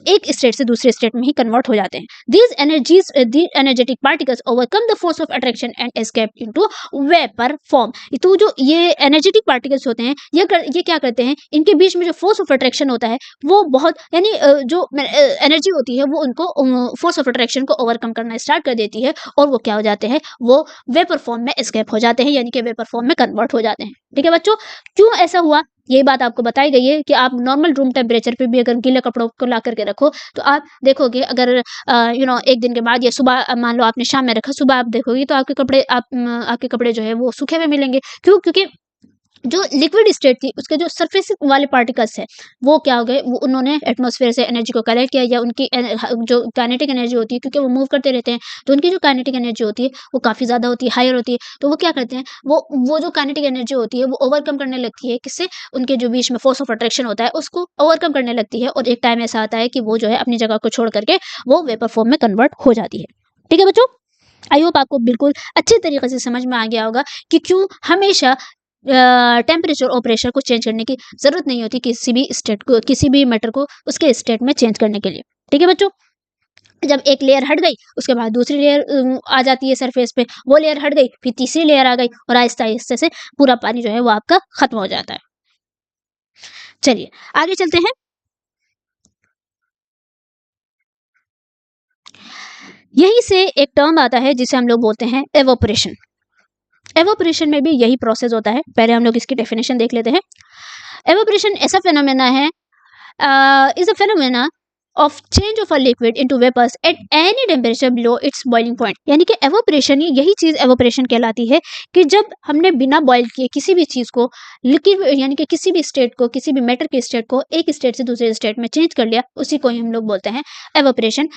एक स्टेट से दूसरे स्टेट में ही कन्वर्ट हो जाते हैं। These energetic particles overcome the force of attraction and escape into vapour form. तो जो ये एनर्जेटिक पार्टिकल्स होते हैं, ये क्या करते हैं, इनके बीच में जो फोर्स ऑफ अट्रैक्शन होता है वो बहुत, यानी जो एनर्जी होती है वो उनको फोर्स ऑफ अट्रैक्शन को ओवरकम करना स्टार्ट कर देती है, और वो क्या हो जाते हैं, वो वेपर फॉर्म में एस्केप हो जाते हैं, यानी कि वेपर फॉर्म में कन्वर्ट हो जाते हैं। ठीक है बच्चों, क्यों ऐसा हुआ, ये बात आपको बताई गई है कि आप नॉर्मल रूम टेम्परेचर पे भी अगर गीले कपड़ों को ला करके रखो, तो आप देखोगे, अगर एक दिन के बाद या सुबह, मान लो आपने शाम में रखा, सुबह आप देखोगे तो आपके कपड़े जो है वो सूखे हुए मिलेंगे। क्यों? क्योंकि जो लिक्विड स्टेट थी, उसके जो सरफेस वाले पार्टिकल्स हैं, वो क्या हो गए, वो उन्होंने एटमॉस्फेयर से एनर्जी को कलेक्ट किया, या उनकी जो काइनेटिक एनर्जी होती है, क्योंकि वो मूव करते रहते हैं, तो उनकी जो काइनेटिक एनर्जी होती है वो काफ़ी ज़्यादा होती है, हायर होती है। तो वो क्या करते हैं, वो जो काइनेटिक एनर्जी होती है वो ओवरकम करने लगती है, किससे, उनके जो बीच में फोर्स ऑफ अट्रैक्शन होता है उसको ओवरकम करने लगती है, और एक टाइम ऐसा आता है कि वो जो है अपनी जगह को छोड़ करके वो वेपर फॉर्म में कन्वर्ट हो जाती है। ठीक है बच्चों, आई होप आपको बिल्कुल अच्छे तरीके से समझ में आ गया होगा कि क्यों हमेशा टेम्परेचर और प्रेशर को चेंज करने की जरूरत नहीं होती किसी भी मैटर को उसके स्टेट में चेंज करने के लिए। ठीक है बच्चों, जब एक लेयर हट गई, उसके बाद दूसरी लेयर आ जाती है सरफेस पे, वो लेयर हट गई, फिर तीसरी लेयर आ गई, और आहिस्ता आहिस्ता से पूरा पानी जो है वो आपका खत्म हो जाता है। चलिए आगे चलते हैं। यहीं से एक टर्म आता है जिसे हम लोग बोलते हैं एवोपरेशन। एवोपरेशन में भी यही प्रोसेस होता है। पहले हम लोग इसकी डेफिनेशन देख लेते हैं। एवोपरेशन ऐसा फेनोमेना है, is a phenomena of change of a liquid into vapours at any temperature below its boiling point. यानी कि एवोपरेशन, यही चीज एवोपरेशन कहलाती है कि जब हमने बिना बॉयल किए किसी भी चीज को, लिक्विड यानी कि किसी भी स्टेट को, किसी भी मैटर के स्टेट को एक स्टेट से दूसरे स्टेट में चेंज कर लिया, उसी को ही हम लोग बोलते हैं एवोपरेशन।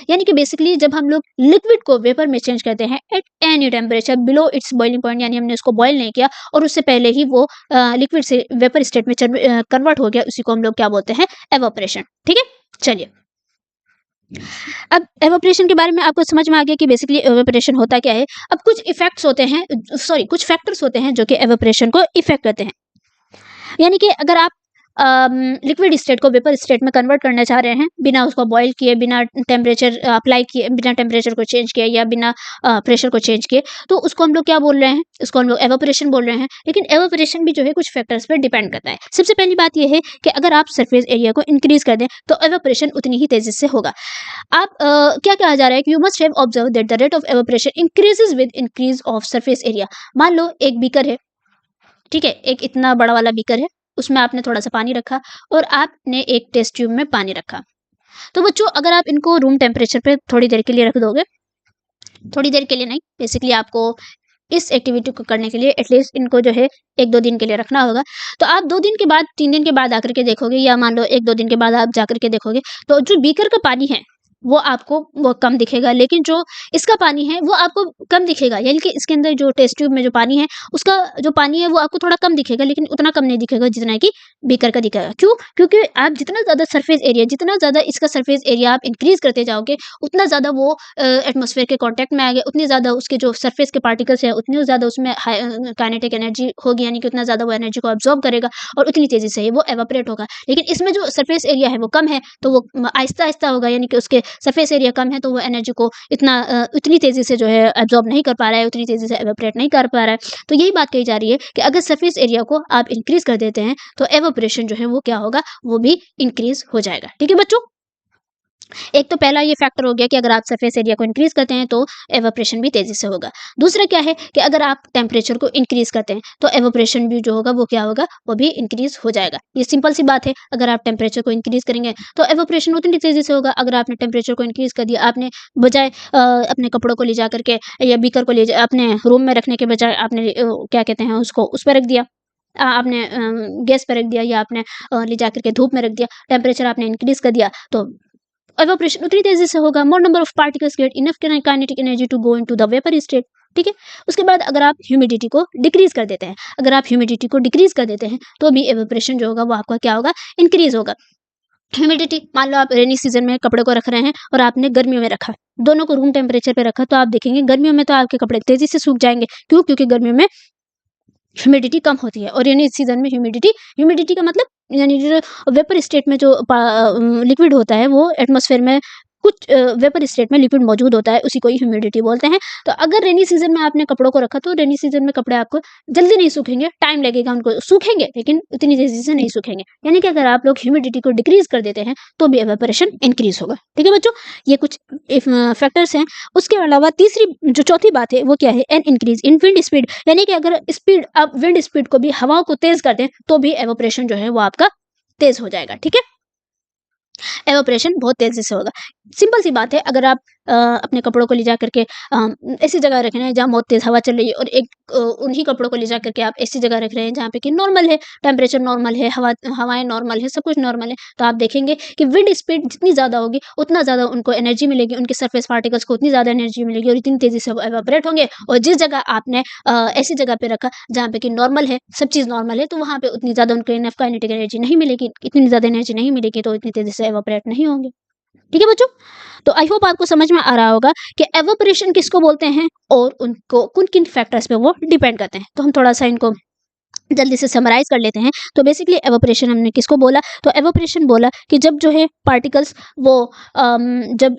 यानी कि बेसिकली जब हम लोग लिक्विड को वेपर में चेंज करते हैं eight any temperature below its boiling point, यानी हमने उसको बॉयल नहीं किया और उससे पहले ही वो लिक्विड से वेपर स्टेट में कन्वर्ट हो गया, उसी को हम लोग क्या बोलते हैं, एवोपरेशन। ठीक है, चलिए अब एवोपरेशन के बारे में आपको समझ में आ गया कि बेसिकली एवोपरेशन होता क्या है। अब कुछ इफेक्ट्स होते हैं, कुछ फैक्टर्स होते हैं जो कि एवोपरेशन को इफेक्ट करते हैं। यानी कि अगर आप लिक्विड स्टेट को वेपर स्टेट में कन्वर्ट करना चाह रहे हैं, बिना उसको बॉयल किए, बिना टेम्परेचर अप्लाई किए, बिना टेम्परेचर को चेंज किए, या बिना प्रेशर को चेंज किए, तो उसको हम लोग क्या बोल रहे हैं, उसको हम लोग एवोपरेशन बोल रहे हैं। लेकिन एवोपरेशन भी जो है कुछ फैक्टर्स पर डिपेंड करता है। सबसे पहली बात यह है कि अगर आप सरफेस एरिया को इंक्रीज कर दें तो एवोपरेशन उतनी ही तेजी से होगा। आप क्या कहा जा रहा है कि you must have observe that the rate of evaporation increases with increase of surface area. मान लो एक बीकर है, ठीक है, एक इतना बड़ा वाला बीकर है, उसमें आपने थोड़ा सा पानी रखा और आपने एक टेस्ट ट्यूब में पानी रखा। तो बच्चों, अगर आप इनको रूम टेम्परेचर पे थोड़ी देर के लिए रख दोगे, थोड़ी देर के लिए नहीं, बेसिकली आपको इस एक्टिविटी को करने के लिए एटलीस्ट इनको जो है 1-2 दिन के लिए रखना होगा। तो आप 2 दिन के बाद, 3 दिन के बाद आकर के देखोगे, या मान लो 1-2 दिन के बाद आप जाकर के देखोगे, तो जो बीकर का पानी है वो आपको वो कम दिखेगा, लेकिन जो इसका पानी है वो आपको कम दिखेगा। यानी कि इसके अंदर जो टेस्ट ट्यूब में जो पानी है, उसका जो पानी है वो आपको थोड़ा कम दिखेगा, लेकिन उतना कम नहीं दिखेगा जितना कि बीकर का दिखेगा। क्यों? क्योंकि आप जितना ज़्यादा सरफेस एरिया, जितना ज़्यादा इसका सरफेस एरिया आप इंक्रीज करते जाओगे, उतना ज़्यादा वो एटमॉस्फेयर के कॉन्टैक्ट में आएगा, उतनी ज़्यादा उसके जो सरफेस के पार्टिकल्स हैं, उतनी ज़्यादा उसमें काइनेटिक एनर्जी होगी, यानी कि उतना ज़्यादा वो एनर्जी को अब्जॉर्ब करेगा और उतनी तेज़ी से ही वो एवापोरेट होगा। लेकिन इसमें जो सरफेस एरिया है वो कम है, तो वो आहिस्ता आहिस्ता होगा, यानी कि उसके सरफेस एरिया कम है तो वो एनर्जी को इतनी तेज़ी से जो है एब्जॉर्ब नहीं कर पा रहा है, उतनी तेज़ी से एवेपोरेट नहीं कर पा रहा है। तो यही बात कही जा रही है कि अगर सरफेस एरिया को आप इंक्रीज़ कर देते हैं तो एवेपोरेशन जो है वो क्या होगा, वो भी इंक्रीज़ हो जाएगा। ठीक है बच्चों? एक तो पहला ये फैक्टर हो गया कि अगर आप सरफेस एरिया को इंक्रीज करते हैं तो एवापोरेशन भी तेजी से होगा। दूसरा क्या है कि अगर आप टेम्परेचर को इंक्रीज करते हैं तो एवापोरेशन भी जो होगा वो क्या होगा, वो भी इंक्रीज हो जाएगा। ये सिंपल सी बात है, अगर आप टेम्परेचर को इंक्रीज करेंगे तो एवापोरेशन उतनी तेजी से होगा। अगर आपने टेम्परेचर को इंक्रीज कर दिया, आपने बजाय अपने कपड़ों को ले जा करके या बीकर को अपने रूम में रखने के बजाय आपने क्या कहते हैं उसको उस पर रख दिया, आपने गैस पर रख दिया या आपने ले जा करके धूप में रख दिया, टेम्परेचर आपने इंक्रीज कर दिया तो एवापोरेशन उतनी तेजी से होगा। More number of particles get enough kinetic energy to go into the vapour state. ठीक है, उसके बाद अगर आप ह्यूमिडिटी को डिक्रीज कर देते हैं, अगर आप ह्यूमिडिटी को डिक्रीज कर देते हैं तो भी एवापोरेशन जो होगा वो आपका क्या होगा, इंक्रीज होगा। ह्यूमिडिटी, मान लो आप रेनी सीजन में कपड़े को रख रहे हैं और आपने गर्मियों में रखा, दोनों को रूम टेम्परेचर पे रखा, तो आप देखेंगे गर्मियों में तो आपके कपड़े तेजी से सूख जाएंगे। क्यों? क्योंकि गर्मियों में ह्यूमिडिटी कम होती है और रेनी सीजन में ह्यूमिडिटी का मतलब यानी जो वेपर स्टेट में जो लिक्विड होता है वो एटमॉस्फेयर में कुछ वेपर स्टेट में लिक्विड मौजूद होता है, उसी को ही ह्यूमिडिटी बोलते हैं। तो अगर रेनी सीजन में आपने कपड़ों को रखा तो रेनी सीजन में कपड़े आपको जल्दी नहीं सूखेंगे, टाइम लगेगा उनको, सूखेंगे लेकिन उतनी तेजी से नहीं सूखेंगे। यानी कि अगर आप लोग ह्यूमिडिटी को डिक्रीज कर देते हैं तो भी एवेपोरेशन इंक्रीज होगा। ठीक है बच्चों, ये कुछ फैक्टर्स हैं। उसके अलावा तीसरी जो चौथी बात है वो क्या है, an increase in wind speed. यानी कि अगर स्पीड, आप विंड स्पीड को भी, हवाओं को तेज कर दें तो भी एवेपोरेशन जो है वो आपका तेज हो जाएगा। ठीक है, एवापोरेशन बहुत तेजी से होगा। सिंपल सी बात है, अगर आप अपने कपड़ों को ले जा करके ऐसी जगह रख रहे हैं जहाँ बहुत तेज हवा चल रही है और उन्हीं कपड़ों को ले जा करके आप ऐसी जगह रख रहे हैं जहाँ पे कि नॉर्मल है, टेम्परेचर नॉर्मल है, हवाएं नॉर्मल है, सब कुछ नॉर्मल है, तो आप देखेंगे कि विंड स्पीड जितनी ज़्यादा होगी उतना ज़्यादा उनको एनर्जी मिलेगी, उनके सरफेस पार्टिकल्स को उतनी ज़्यादा एनर्जी मिलेगी और इतनी तेज़ी से वो एवापोरेट होंगे। और जिस जगह आपने ऐसी जगह पे रखा जहाँ पे कि नॉर्मल है, सब चीज़ नॉर्मल है, तो वहाँ पे उतनी ज़्यादा उनको इनफ काइनेटिक एनर्जी नहीं मिलेगी, इतनी ज़्यादा एनर्जी नहीं मिलेगी, तो इतनी तेज़ी से एवापोरेट नहीं होंगे। ठीक है बच्चों, तो आई होप आपको समझ में आ रहा होगा कि एवापोरेशन किसको बोलते हैं और उनको किन किन फैक्टर्स पे वो डिपेंड करते हैं। तो हम थोड़ा सा इनको जल्दी से समराइज कर लेते हैं। तो बेसिकली एवापोरेशन हमने किसको बोला, तो एवापोरेशन बोला कि जब जो है पार्टिकल्स वो जब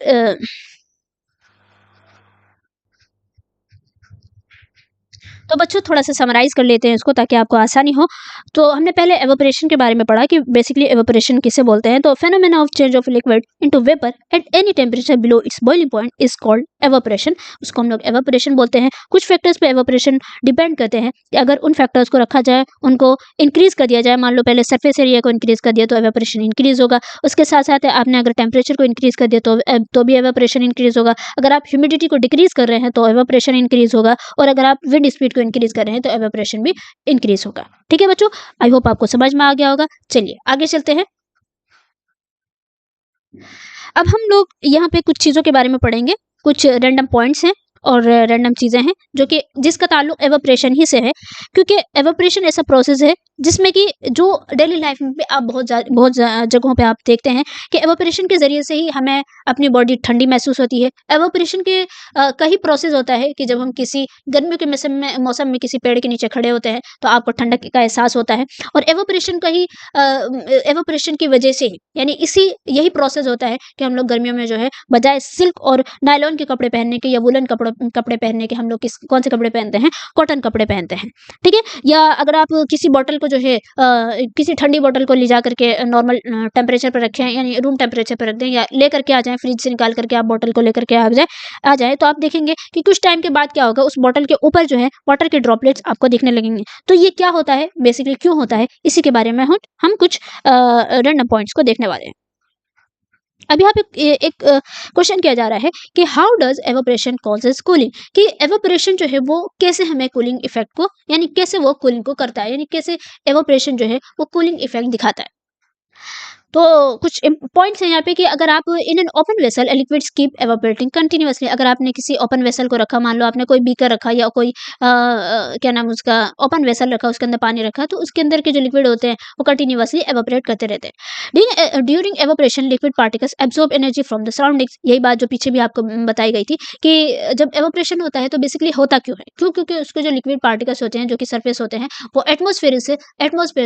तो बच्चों थोड़ा सा समराइज कर लेते हैं इसको ताकि आपको आसानी हो। तो हमने पहले एवापोरेशन के बारे में पढ़ा कि बेसिकली एवापोरेशन किसे बोलते हैं, तो phenomena of change of liquid into vapour eight any temperature below its boiling point is called evaporation. उसको हम लोग एवापोरेशन बोलते हैं। कुछ फैक्टर्स पे एवापोरेशन डिपेंड करते हैं कि अगर उन फैक्टर्स को रखा जाए, उनको इंक्रीज कर दिया जाए, मान लो पहले सरफेस एरिया को इंक्रीज कर दिया तो एवापोरेशन इंक्रीज होगा। उसके साथ साथ आपने अगर टेम्परेचर को इंक्रीज कर दिया तो भी एवापोरेशन इंक्रीज होगा। अगर आप ह्यूमिडिटी को डिक्रीज कर रहे हैं तो एवापोरेशन इंक्रीज होगा, और अगर आप विंड स्पीड को इंक्रीज कर रहे हैं तो एवापोरेशन भी इंक्रीज होगा। ठीक है बच्चों, आई होप आपको समझ में आ गया होगा। चलिए आगे चलते हैं। अब हम लोग यहाँ पे कुछ चीजों के बारे में पढ़ेंगे, कुछ रैंडम पॉइंट्स हैं और रैंडम चीजें हैं जो कि जिसका ताल्लुक एवापोरेशन ही से है, क्योंकि एवापोरेशन ऐसा प्रोसेस है जिसमें कि जो डेली लाइफ में भी आप बहुत जगहों पे आप देखते हैं कि एवापोरेशन के जरिए से ही हमें अपनी बॉडी ठंडी महसूस होती है। एवापोरेशन के कई प्रोसेस होता है कि जब हम किसी गर्मियों के मौसम में किसी पेड़ के नीचे खड़े होते हैं तो आपको ठंडक का एहसास होता है, और एवापोरेशन का ही एवापोरेशन की वजह से ही, यानी यही प्रोसेस होता है कि हम लोग गर्मियों में जो है बजाय सिल्क और नायलॉन के कपड़े पहनने के या वुलन कपड़े पहनने के, हम लोग कौन से कपड़े पहनते हैं, कॉटन कपड़े पहनते हैं। ठीक है, या अगर आप किसी बोतल को जो है किसी ठंडी बोतल को ले जा करके नॉर्मल टेम्परेचर पर रखें, यानी रूम टेम्परेचर पर रख दें, या लेकर के आ जाएं, फ्रिज से निकाल करके आप बोतल को लेकर के आ जाए, तो आप देखेंगे कि कुछ टाइम के बाद क्या होगा, उस बोतल के ऊपर जो है वाटर के ड्रॉपलेट्स आपको दिखने लगेंगे। तो ये क्या होता है, बेसिकली क्यों होता है, इसी के बारे में हम कुछ रैंडम पॉइंट्स को देखने वाले हैं। अभी यहाँ पे एक क्वेश्चन किया जा रहा है कि how does evaporation causes cooling, कि एवापोरेशन जो है वो कैसे हमें कूलिंग इफेक्ट को, यानी कैसे वो कूलिंग को करता है, यानी कैसे एवापोरेशन जो है वो कूलिंग इफेक्ट दिखाता है। तो कुछ पॉइंट्स हैं यहाँ पे कि अगर आप in an open vessel liquids keep evaporating continuously, अगर आपने किसी ओपन वेसल को रखा, मान लो आपने कोई बीकर रखा या कोई क्या नाम उसका ओपन वेसल रखा, उसके अंदर पानी रखा, तो उसके अंदर के जो लिक्विड होते हैं वो कंटिन्यूअसली एवापोरेट करते रहते हैं। During evaporation liquid particles absorb energy from the surroundings, यही बात जो पीछे भी आपको बताई गई थी कि जब एवापोरेशन होता है तो बेसिकली होता क्यों है, क्योंकि उसके जो लिक्विड पार्टिकल्स होते हैं जो कि सरफेस होते हैं वो एटमॉस्फेयर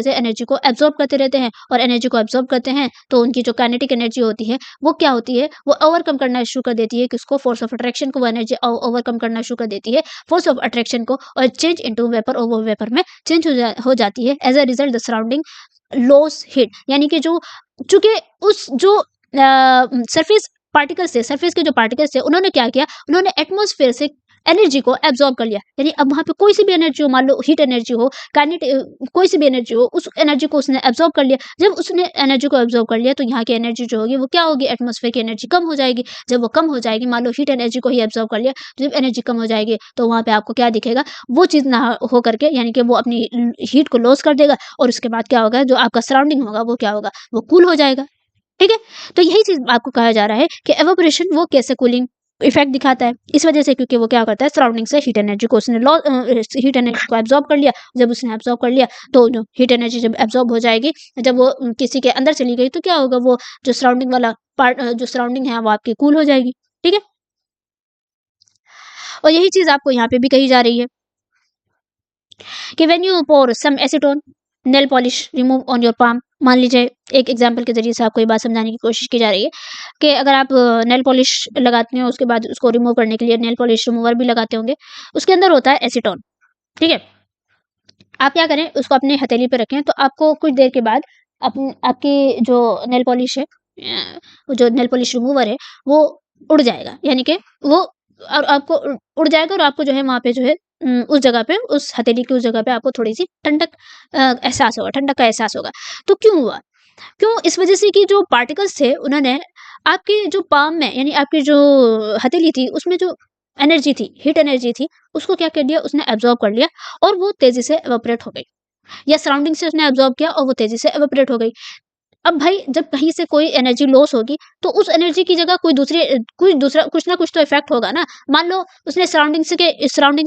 से एनर्जी को एब्जॉर्ब करते रहते हैं, और एनर्जी को एब्जॉर्ब करते हैं तो उनकी जो काइनेटिक एनर्जी होती है वो क्या होती है, वो ओवरकम करना शुरू कर देती है, किसको, फोर्स ऑफ अट्रैक्शन को, वो एनर्जी ओवरकम करना शुरू कर देती है फोर्स ऑफ अट्रैक्शन को, और चेंज इनटू वेपर, और वो वेपर में चेंज हो जाती है। As a result the surrounding loss heat, यानी कि जो चूंकि उस जो सरफेस पार्टिकल्स थे, सरफेस के जो पार्टिकल्स थे, उन्होंने क्या किया, उन्होंने एटमॉस्फेयर से एनर्जी को एब्जॉर्ब कर लिया। यानी अब वहां पे कोई सी भी एनर्जी हो, मान लो हीट एनर्जी हो, कोई सी भी एनर्जी हो, उस एनर्जी को उसने एब्जॉर्ब कर लिया। जब उसने एनर्जी को एब्जॉर्ब कर लिया तो यहाँ की एनर्जी जो होगी वो क्या होगी, एटमॉस्फेयर की एनर्जी कम हो जाएगी। जब वो कम हो जाएगी, मान लो हीट एनर्जी को ही एब्जॉर्ब कर लिया, जब एनर्जी कम हो जाएगी तो वहां पे आपको क्या दिखेगा, वो चीज ना हो करके, यानी कि वो अपनी हीट को लॉस कर देगा, और उसके बाद क्या होगा, जो आपका सराउंडिंग होगा वो क्या होगा, वो कूल हो जाएगा। ठीक है, तो यही चीज आपको कहा जा रहा है कि एवापोरेशन वो कैसे कूलिंग इफेक्ट दिखाता है, इस वजह से, क्योंकि वो क्या करता है, सराउंडिंग से हीट एनर्जी को उसने हीट एनर्जी को एब्जॉर्ब कर लिया। जब उसने एब्जॉर्ब कर लिया तो जो हीट एनर्जी जब एब्जॉर्ब हो जाएगी, जब वो किसी के अंदर चली गई तो क्या होगा, वो जो सराउंडिंग वाला पार्ट, जो सराउंडिंग है वो आपकी कूल हो जाएगी। ठीक है, और यही चीज आपको यहाँ पे भी कही जा रही है कि when you pour some acetone nail polish remove on your palm. मान लीजिए, एक एग्जांपल के जरिए से आपको ये बात समझाने की कोशिश की जा रही है कि अगर आप नेल पॉलिश लगाते हैं, उसके बाद उसको रिमूव करने के लिए नेल पॉलिश रिमूवर भी लगाते होंगे, उसके अंदर होता है एसीटोन। ठीक है, आप क्या करें, उसको अपने हथेली पे रखें, तो आपको कुछ देर के बाद आपकी जो नेल पॉलिश है, वो जो नेल पॉलिश रिमूवर है, वो उड़ जाएगा। यानी कि वो, और आपको उड़ जाएगा, और आपको जो है वहां पे जो है उस जगह पे, उस हथेली की उस जगह पे आपको थोड़ी सी ठंडक एहसास होगा, ठंडक का एहसास होगा। तो क्यों हुआ, क्यों, इस वजह से कि जो पार्टिकल्स थे उन्होंने आपके जो पाम में, यानी आपकी जो हथेली थी, उसमें जो एनर्जी थी, हीट एनर्जी थी, उसको क्या कर दिया, उसने एब्जॉर्ब कर लिया, और वो तेजी से एवापोरेट हो गई, या सराउंडिंग से उसने एब्जॉर्ब किया और वो तेजी से एवापोरेट हो गई। अब भाई, जब कहीं से कोई एनर्जी लॉस होगी तो उस एनर्जी की जगह कोई दूसरा कुछ ना कुछ तो इफेक्ट होगा ना। मान लो उसने सराउंडिंग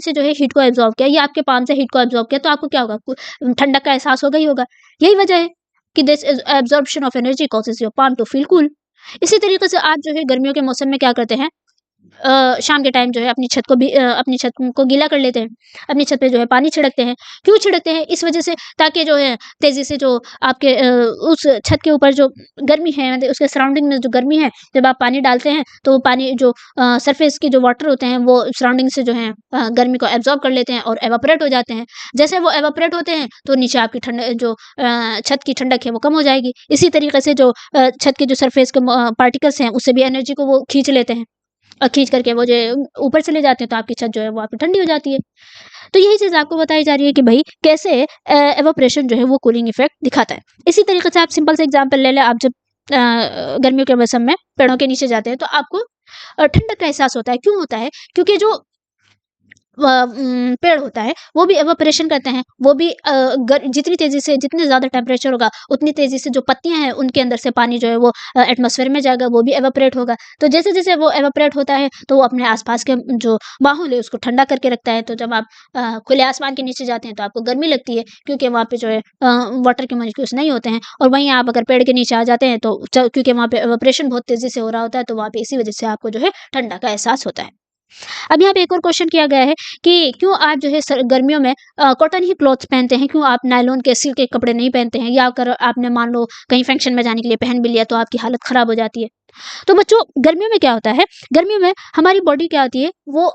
से जो है हीट को एब्जॉर्ब किया, या आपके पाम से हीट को एब्जॉर्ब किया, तो आपको क्या होगा, ठंडक का एहसास होगा ही होगा। यही वजह है कि this absorption of energy causes your palm to feel cool. इसी तरीके से आप जो है गर्मियों के मौसम में क्या करते हैं, शाम के टाइम जो है अपनी छत को गीला कर लेते हैं, अपनी छत पे जो है पानी छिड़कते हैं। क्यों छिड़कते हैं, इस वजह से, ताकि जो है तेजी से जो आपके उस छत के ऊपर जो गर्मी है, मतलब उसके सराउंडिंग में जो गर्मी है, जब आप पानी डालते हैं तो वो पानी जो सरफेस के जो वाटर होते हैं वो सराउंडिंग से जो है गर्मी को एब्जॉर्ब कर लेते हैं और एवापोरेट हो जाते हैं। जैसे वो एवापोरेट होते हैं तो नीचे आपकी छत की ठंडक है वो कम हो जाएगी। इसी तरीके से जो छत के जो सरफेस के पार्टिकल्स हैं, उससे भी एनर्जी को वो खींच लेते हैं, और खींच करके वो जो ऊपर चले जाते हैं, तो आपकी छत जो है वो आपकी ठंडी हो जाती है। तो यही चीज़ आपको बताई जा रही है कि भाई कैसे एवापोरेशन जो है वो कूलिंग इफेक्ट दिखाता है। इसी तरीके से आप सिंपल से एग्जांपल ले लें, आप जब गर्मियों के मौसम में पेड़ों के नीचे जाते हैं तो आपको ठंडक का एहसास होता है। क्यों होता है, क्योंकि जो पेड़ होता है वो भी एवापोरेशन करते हैं, वो भी जितनी तेजी से, जितने ज़्यादा टेम्परेचर होगा उतनी तेजी से जो पत्तियां हैं उनके अंदर से पानी जो है वो एटमॉस्फेयर में जाएगा, वो भी एवापोरेट होगा। तो जैसे जैसे वो एवापोरेट होता है तो वो अपने आसपास के जो माहौल है उसको ठंडा करके रखता है। तो जब आप खुले आसमान के नीचे जाते हैं तो आपको गर्मी लगती है, क्योंकि वहाँ पे जो है वाटर के मॉलिक्यूल्स नहीं होते हैं। और वहीं आप अगर पेड़ के नीचे आ जाते हैं तो क्योंकि वहाँ पे एवापोरेशन बहुत तेजी से हो रहा होता है, तो वहाँ पे इसी वजह से आपको जो है ठंडा का एहसास होता है। अब यहाँ पे एक और क्वेश्चन किया गया है कि क्यों आप जो है गर्मियों में कॉटन ही क्लॉथ्स पहनते हैं, क्यों आप नायलॉन के सिल्क के कपड़े नहीं पहनते हैं, या अगर आपने मान लो कहीं फंक्शन में जाने के लिए पहन भी लिया तो आपकी हालत खराब हो जाती है। तो बच्चों, गर्मियों में क्या होता है, गर्मियों में हमारी बॉडी क्या होती है, वो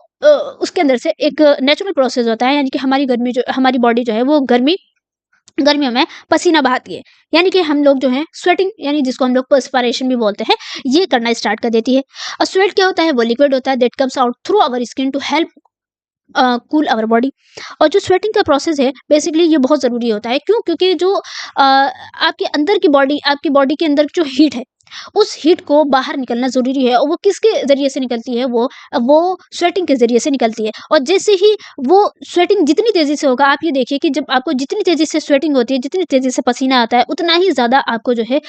उसके अंदर से एक नेचुरल प्रोसेस होता है, यानी कि हमारी बॉडी जो है वो गर्मियों में पसीना बहाती है। यानी कि हम लोग जो है स्वेटिंग, यानी जिसको हम लोग पर्सपिरेशन भी बोलते हैं, ये करना स्टार्ट कर देती है। और स्वेट क्या होता है, वो लिक्विड होता है that comes out through our skin to help cool our body. और जो स्वेटिंग का प्रोसेस है बेसिकली ये बहुत ज़रूरी होता है। क्यों, क्योंकि जो आपकी बॉडी के अंदर जो हीट है, उस हीट को बाहर निकलना ज़रूरी है। और वो किसके ज़रिए से निकलती है, वो स्वेटिंग के ज़रिए से निकलती है। और जैसे ही वो स्वेटिंग जितनी तेज़ी से होगा, आप ये देखिए कि जब आपको जितनी तेज़ी से स्वेटिंग होती है, जितनी तेज़ी से पसीना आता है, उतना ही ज़्यादा आपको जो है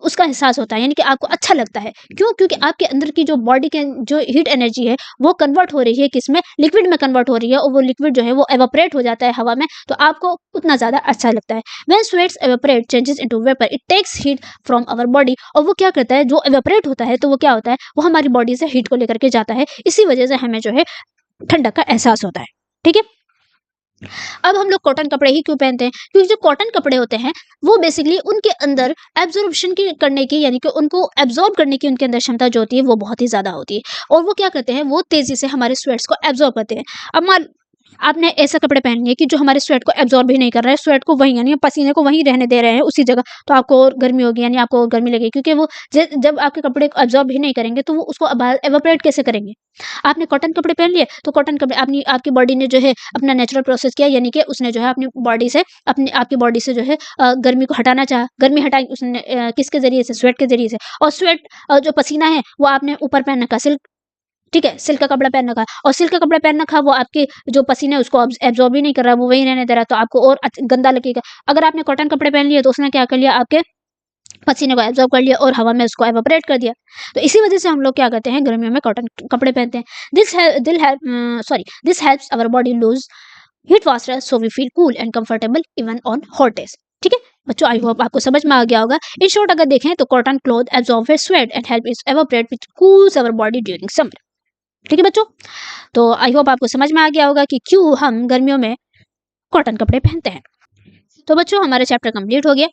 उसका एहसास होता है, यानी कि आपको अच्छा लगता है। क्यों, क्योंकि आपके अंदर की जो बॉडी के जो हीट एनर्जी है वो कन्वर्ट हो रही है किसमें, लिक्विड में कन्वर्ट हो रही है, और वो लिक्विड जो है वो एवापोरेट हो जाता है हवा में, तो आपको उतना ज़्यादा अच्छा लगता है। When sweats evaporate changes into vapour, it takes heat from our body. और वो क्या करता है, जो एवापोरेट होता है तो वो क्या होता है, वो हमारी बॉडी से हीट को लेकर के जाता है। इसी वजह से हमें जो है ठंडक का एहसास होता है। ठीक है, अब हम लोग कॉटन कपड़े ही क्यों पहनते हैं? क्योंकि जो कॉटन कपड़े होते हैं वो बेसिकली उनके अंदर एब्जॉर्प्शन की करने की, यानी कि उनको एब्जॉर्ब करने की उनके अंदर क्षमता जो होती है वो बहुत ही ज़्यादा होती है, और वो क्या करते हैं, वो तेज़ी से हमारे स्वेट्स को एब्जॉर्ब करते हैं। अब मान आपने ऐसे कपड़े पहन लिए कि जो हमारे स्वेट को एब्जॉर्ब भी नहीं कर रहा है, स्वेट को वहीं, यानी पसीने को वहीं रहने दे रहे हैं उसी जगह, तो आपको और गर्मी होगी, यानी आपको और गर्मी लगेगी, क्योंकि वो जब आपके कपड़े को एब्जॉर्ब ही नहीं करेंगे तो वो उसको बाहर एवापोरेट कैसे करेंगे? आपने कॉटन कपड़े पहन लिए तो कॉटन कपड़े अपनी आपकी बॉडी ने जो है अपना नेचुरल प्रोसेस किया, यानी कि उसने जो है अपनी बॉडी से अपनी आपकी बॉडी से जो है गर्मी को हटाना चाहा। गर्मी हटाई उसने किसके ज़रिए से? स्वेट के ज़रिए से। और स्वेट जो पसीना है वो आपने ऊपर पहन रखा, सिल्क, ठीक है? सिल्क का कपड़ा पहन रखा है, और सिल्क का कपड़ा पहन रखा है, वो आपके जो पसीना है उसको एब्ज़ॉर्ब ही नहीं कर रहा है, वो वहीं रहने दे रहा है, तो आपको और गंदा लगेगा। अगर आपने कॉटन कपड़े पहन लिए तो उसने क्या कर लिया, आपके पसीने को एब्ज़ॉर्ब कर लिया और हवा में उसको एवापोरेट कर दिया। तो इसी वज़ह से हम लोग क्या करते हैं, गर्मियों में कॉटन कपड़े पहनते हैं। This helps our body lose heat faster, so we feel cool and comfortable even on hot days. ठीक है? बच्चों, आई होप आपको समझ में आ गया होगा। इन शॉर्ट अगर देखें तो cotton cloth absorb sweat and help it evaporate which cools our body during summer. ठीक है बच्चों? तो आई होप आपको समझ में आ गया होगा कि क्यों हम गर्मियों में कॉटन कपड़े पहनते हैं। तो बच्चों, हमारा चैप्टर कंप्लीट हो गया।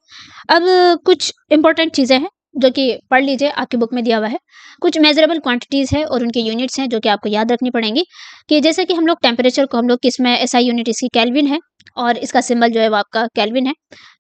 अब कुछ इंपॉर्टेंट चीज़ें हैं जो कि पढ़ लीजिए, आपकी बुक में दिया हुआ है। कुछ मेजरेबल क्वांटिटीज़ है और उनके यूनिट्स हैं जो कि आपको याद रखनी पड़ेंगी, कि जैसे कि हम लोग टेम्परेचर को हम लोग किस में, एसआई यूनिट इसकी केल्विन है, और इसका सिंबल जो है वो आपका केल्विन है।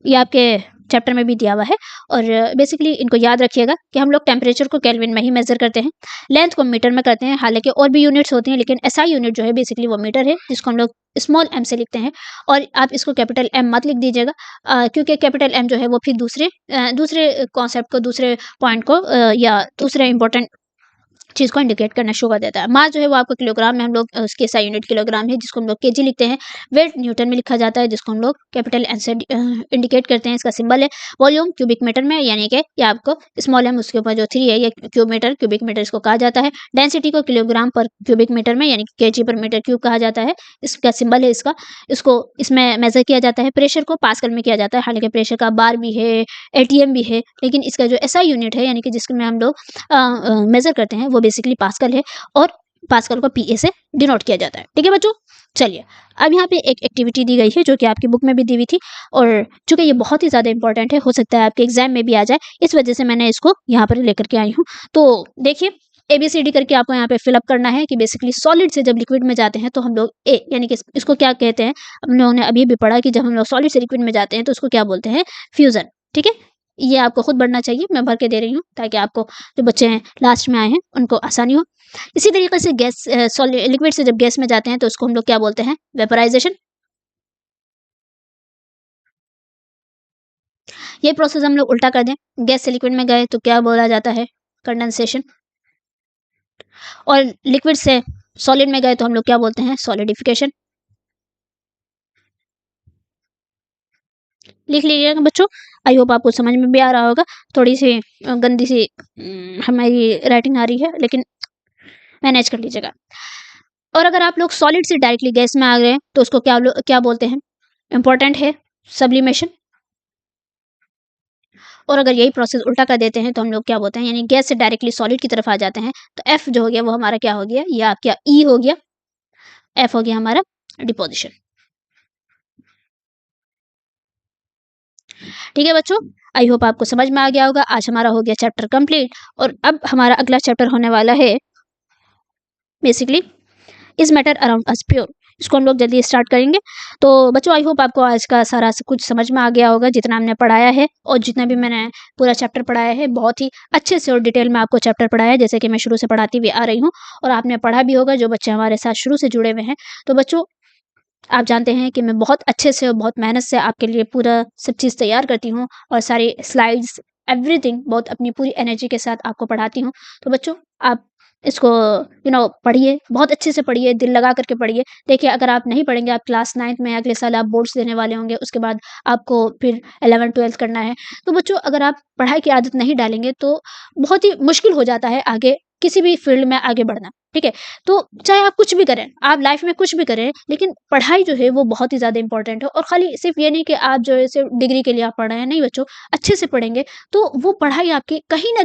ये आपके चैप्टर में भी दिया हुआ है, और बेसिकली इनको याद रखिएगा कि हम लोग टेम्परेचर को केल्विन में ही मेजर करते हैं, लेंथ को मीटर में करते हैं। हालांकि और भी यूनिट्स होती हैं, लेकिन एसआई यूनिट जो है बेसिकली वो मीटर है, जिसको हम लोग स्मॉल एम से लिखते हैं। और आप इसको कैपिटल एम मत लिख दीजिएगा, क्योंकि कैपिटल एम जो है वो फिर दूसरे कॉन्सेप्ट को, दूसरे पॉइंट को, या दूसरे इंपॉर्टेंट चीज़ को इंडिकेट करना शुरू कर देता है। मास जो है वो आपका किलोग्राम में, हम लोग उसके एसआई यूनिट किलोग्राम है, जिसको हम लोग केजी लिखते हैं। वेट न्यूटन में लिखा जाता है, जिसको हम लोग कैपिटल एन से इंडिकेट करते हैं, इसका सिंबल है। वॉल्यूम क्यूबिक मीटर में, यानी कि ये आपको स्मॉल एम उसके ऊपर जो 3 है, ये क्यूबिक मीटर इसको कहा जाता है। डेंसिटी को किलोग्राम पर क्यूबिक मीटर में, यानी कि केजी पर मीटर क्यूब कहा जाता है, इसका सिंबल है इसका। इसको इसमें मेजर किया जाता है। प्रेशर को पास्कल में किया जाता है, हालांकि प्रेशर का बार भी है, एटीएम भी है, लेकिन इसका जो एसआई यूनिट है, यानी कि जिसमें हम लोग मेजर करते हैं, वो बेसिकली पास्कल है, और पास्कल को पीए से डिनोट किया जाता है। ठीक है बच्चों? चलिए, अब यहाँ पे एक एक्टिविटी दी गई है जो कि आपकी बुक में भी दी हुई थी, और चूंकि ये बहुत ही ज़्यादा इंपॉर्टेंट है, हो सकता है आपके एग्जाम में भी आ जाए, इस वजह से मैंने इसको यहाँ पर लेकर के आई हूँ। तो देखिए, ABCD करके आपको यहाँ पे फिलअप करना है कि बेसिकली सॉलिड से जब लिक्विड में जाते हैं तो हम लोग यानी कि इसको क्या कहते हैं, हम लोगों ने अभी भी पढ़ा कि जब हम लोग सॉलिड से लिक्विड में जाते हैं तो उसको क्या बोलते हैं, फ्यूजन। ठीक है? ये आपको खुद बढ़ना चाहिए, मैं भर के दे रही हूँ ताकि आपको, जो बच्चे हैं लास्ट में आए हैं, उनको आसानी हो। इसी तरीके से गैस सॉलिड लिक्विड से जब गैस में जाते हैं तो उसको हम लोग क्या बोलते हैं, वेपराइजेशन। ये प्रोसेस हम लोग उल्टा कर दें, गैस से लिक्विड में गए तो क्या बोला जाता है, कंडेंसेशन। और लिक्विड से सॉलिड में गए तो हम लोग क्या बोलते हैं, सॉलिडिफिकेशन। लिख लीजिएगा बच्चों, आई होप आपको समझ में भी आ रहा होगा। थोड़ी सी गंदी सी हमारी राइटिंग आ रही है, लेकिन मैनेज कर लीजिएगा। और अगर आप लोग सॉलिड से डायरेक्टली गैस में आ गए तो उसको क्या बोलते हैं, इंपॉर्टेंट है, सब्लिमेशन। और अगर यही प्रोसेस उल्टा कर देते हैं तो हम लोग क्या बोलते हैं, यानी गैस से डायरेक्टली सॉलिड की तरफ आ जाते हैं, तो एफ जो हो गया वो हमारा क्या हो गया, या क्या ई हो गया, एफ हो गया हमारा डिपोजिशन। ठीक है बच्चों, आई होप आपको समझ में आ गया होगा। आज हमारा हो गया चैप्टर कंप्लीट, और अब हमारा अगला चैप्टर होने वाला है basically is matter around us pure. इसको हम लोग जल्दी स्टार्ट करेंगे। तो बच्चों, आई होप आपको आज का सारा कुछ समझ में आ गया होगा, जितना हमने पढ़ाया है और जितना भी मैंने पूरा चैप्टर पढ़ाया है, बहुत ही अच्छे से और डिटेल में आपको चैप्टर पढ़ाया है, जैसे कि मैं शुरू से पढ़ाती हुई आ रही हूँ, और आपने पढ़ा भी होगा जो बच्चे हमारे साथ शुरू से जुड़े हुए हैं। तो बच्चों, आप जानते हैं कि मैं बहुत अच्छे से और बहुत मेहनत से आपके लिए पूरा सब चीज़ तैयार करती हूँ, और सारी स्लाइड्स, एवरीथिंग बहुत अपनी पूरी एनर्जी के साथ आपको पढ़ाती हूँ। तो बच्चों, आप इसको पढ़िए, बहुत अच्छे से पढ़िए, दिल लगा करके पढ़िए। देखिए, अगर आप नहीं पढ़ेंगे, आप क्लास 9th में अगले साल आप बोर्ड्स देने वाले होंगे, उसके बाद आपको फिर 11th-12th करना है। तो बच्चों, अगर आप पढ़ाई की आदत नहीं डालेंगे तो बहुत ही मुश्किल हो जाता है आगे किसी भी फील्ड में आगे बढ़ना, ठीक है? तो चाहे आप कुछ भी करें, आप लाइफ में कुछ भी करें, लेकिन पढ़ाई जो है वो बहुत ही ज़्यादा इंपॉर्टेंट है। और खाली सिर्फ ये नहीं कि आप जो है सिर्फ डिग्री के लिए आप पढ़ रहे हैं, नहीं बच्चों, अच्छे से पढ़ेंगे तो वो पढ़ाई आपकी कहीं न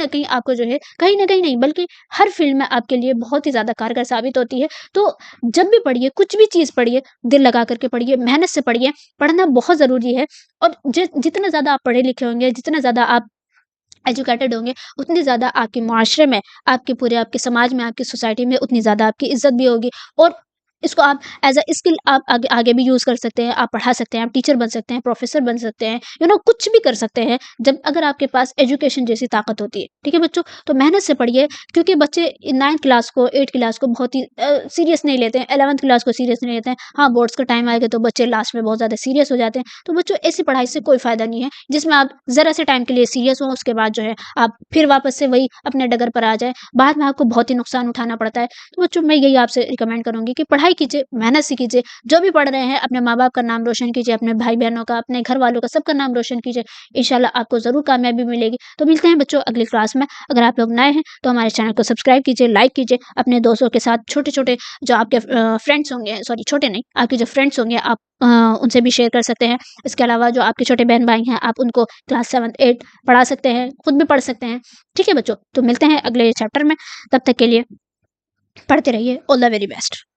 कहीं आपको जो है, कहीं न कहीं नहीं बल्कि हर फील्ड में आपके लिए बहुत ही ज़्यादा कारगर साबित होती है। तो जब भी पढ़िए, कुछ भी चीज़ पढ़िए, दिल लगा कर के पढ़िए, मेहनत से पढ़िए, पढ़ना बहुत ज़रूरी है। और जितना ज़्यादा आप पढ़े लिखे होंगे, जितना ज़्यादा आप एजुकेटेड होंगे, उतनी ज़्यादा आपके मुआशरे में, आपके पूरे आपके समाज में, आपकी सोसाइटी में उतनी ज़्यादा आपकी इज़्ज़त भी होगी। और इसको आप एज़ अ स्किल आप आगे आगे भी यूज़ कर सकते हैं, आप पढ़ा सकते हैं, आप टीचर बन सकते हैं, प्रोफ़ेसर बन सकते हैं, कुछ भी कर सकते हैं, जब अगर आपके पास एजुकेशन जैसी ताकत होती है। ठीक है बच्चों? तो मेहनत से पढ़िए, क्योंकि बच्चे 9th क्लास को, 8th क्लास को बहुत ही सीरियस नहीं लेते हैं, 11th क्लास को सीरियस नहीं लेते हैं। हाँ, बोर्ड्स का टाइम आएगा तो बच्चे लास्ट में बहुत ज़्यादा सीरियस हो जाते हैं। तो बच्चों, ऐसी पढ़ाई से कोई फ़ायदा नहीं है, जिसमें आप ज़रा से टाइम के लिए सीरियस हों, उसके बाद जो है आप फिर वापस से वही अपने डगर पर आ जाएँ, बाद में आपको बहुत ही नुकसान उठाना पड़ता है। तो बच्चों, मैं यही आपसे रिकमेंड करूँगी कि पढ़ाई कीजिए, मेहनत से कीजिए, जो भी पढ़ रहे हैं अपने माँ-बाप का नाम रोशन कीजिए, अपने भाई-बहनों का, अपने घर वालों का, सबका नाम रोशन कीजिए। इंशाल्लाह आपको ज़रूर कामयाबी मिलेगी। तो मिलते हैं बच्चों अगली क्लास में। अगर आप लोग नए हैं तो हमारे चैनल को सब्सक्राइब कीजिए, लाइक कीजिए, अपने दोस्तों के साथ छोटे-छोटे जो आपके फ्रेंड्स होंगे, सॉरी छोटे नहीं, आपके जो फ्रेंड्स होंगे आप उनसे भी शेयर कर सकते हैं। इसके अलावा जो आपके छोटे बहन-भाई हैं, आप उनको क्लास 7, 8 पढ़ा सकते हैं, खुद भी पढ़ सकते हैं। ठीक है बच्चों? तो मिलते हैं अगले चैप्टर में, तब तक के लिए पढ़ते रहिए। All the very best.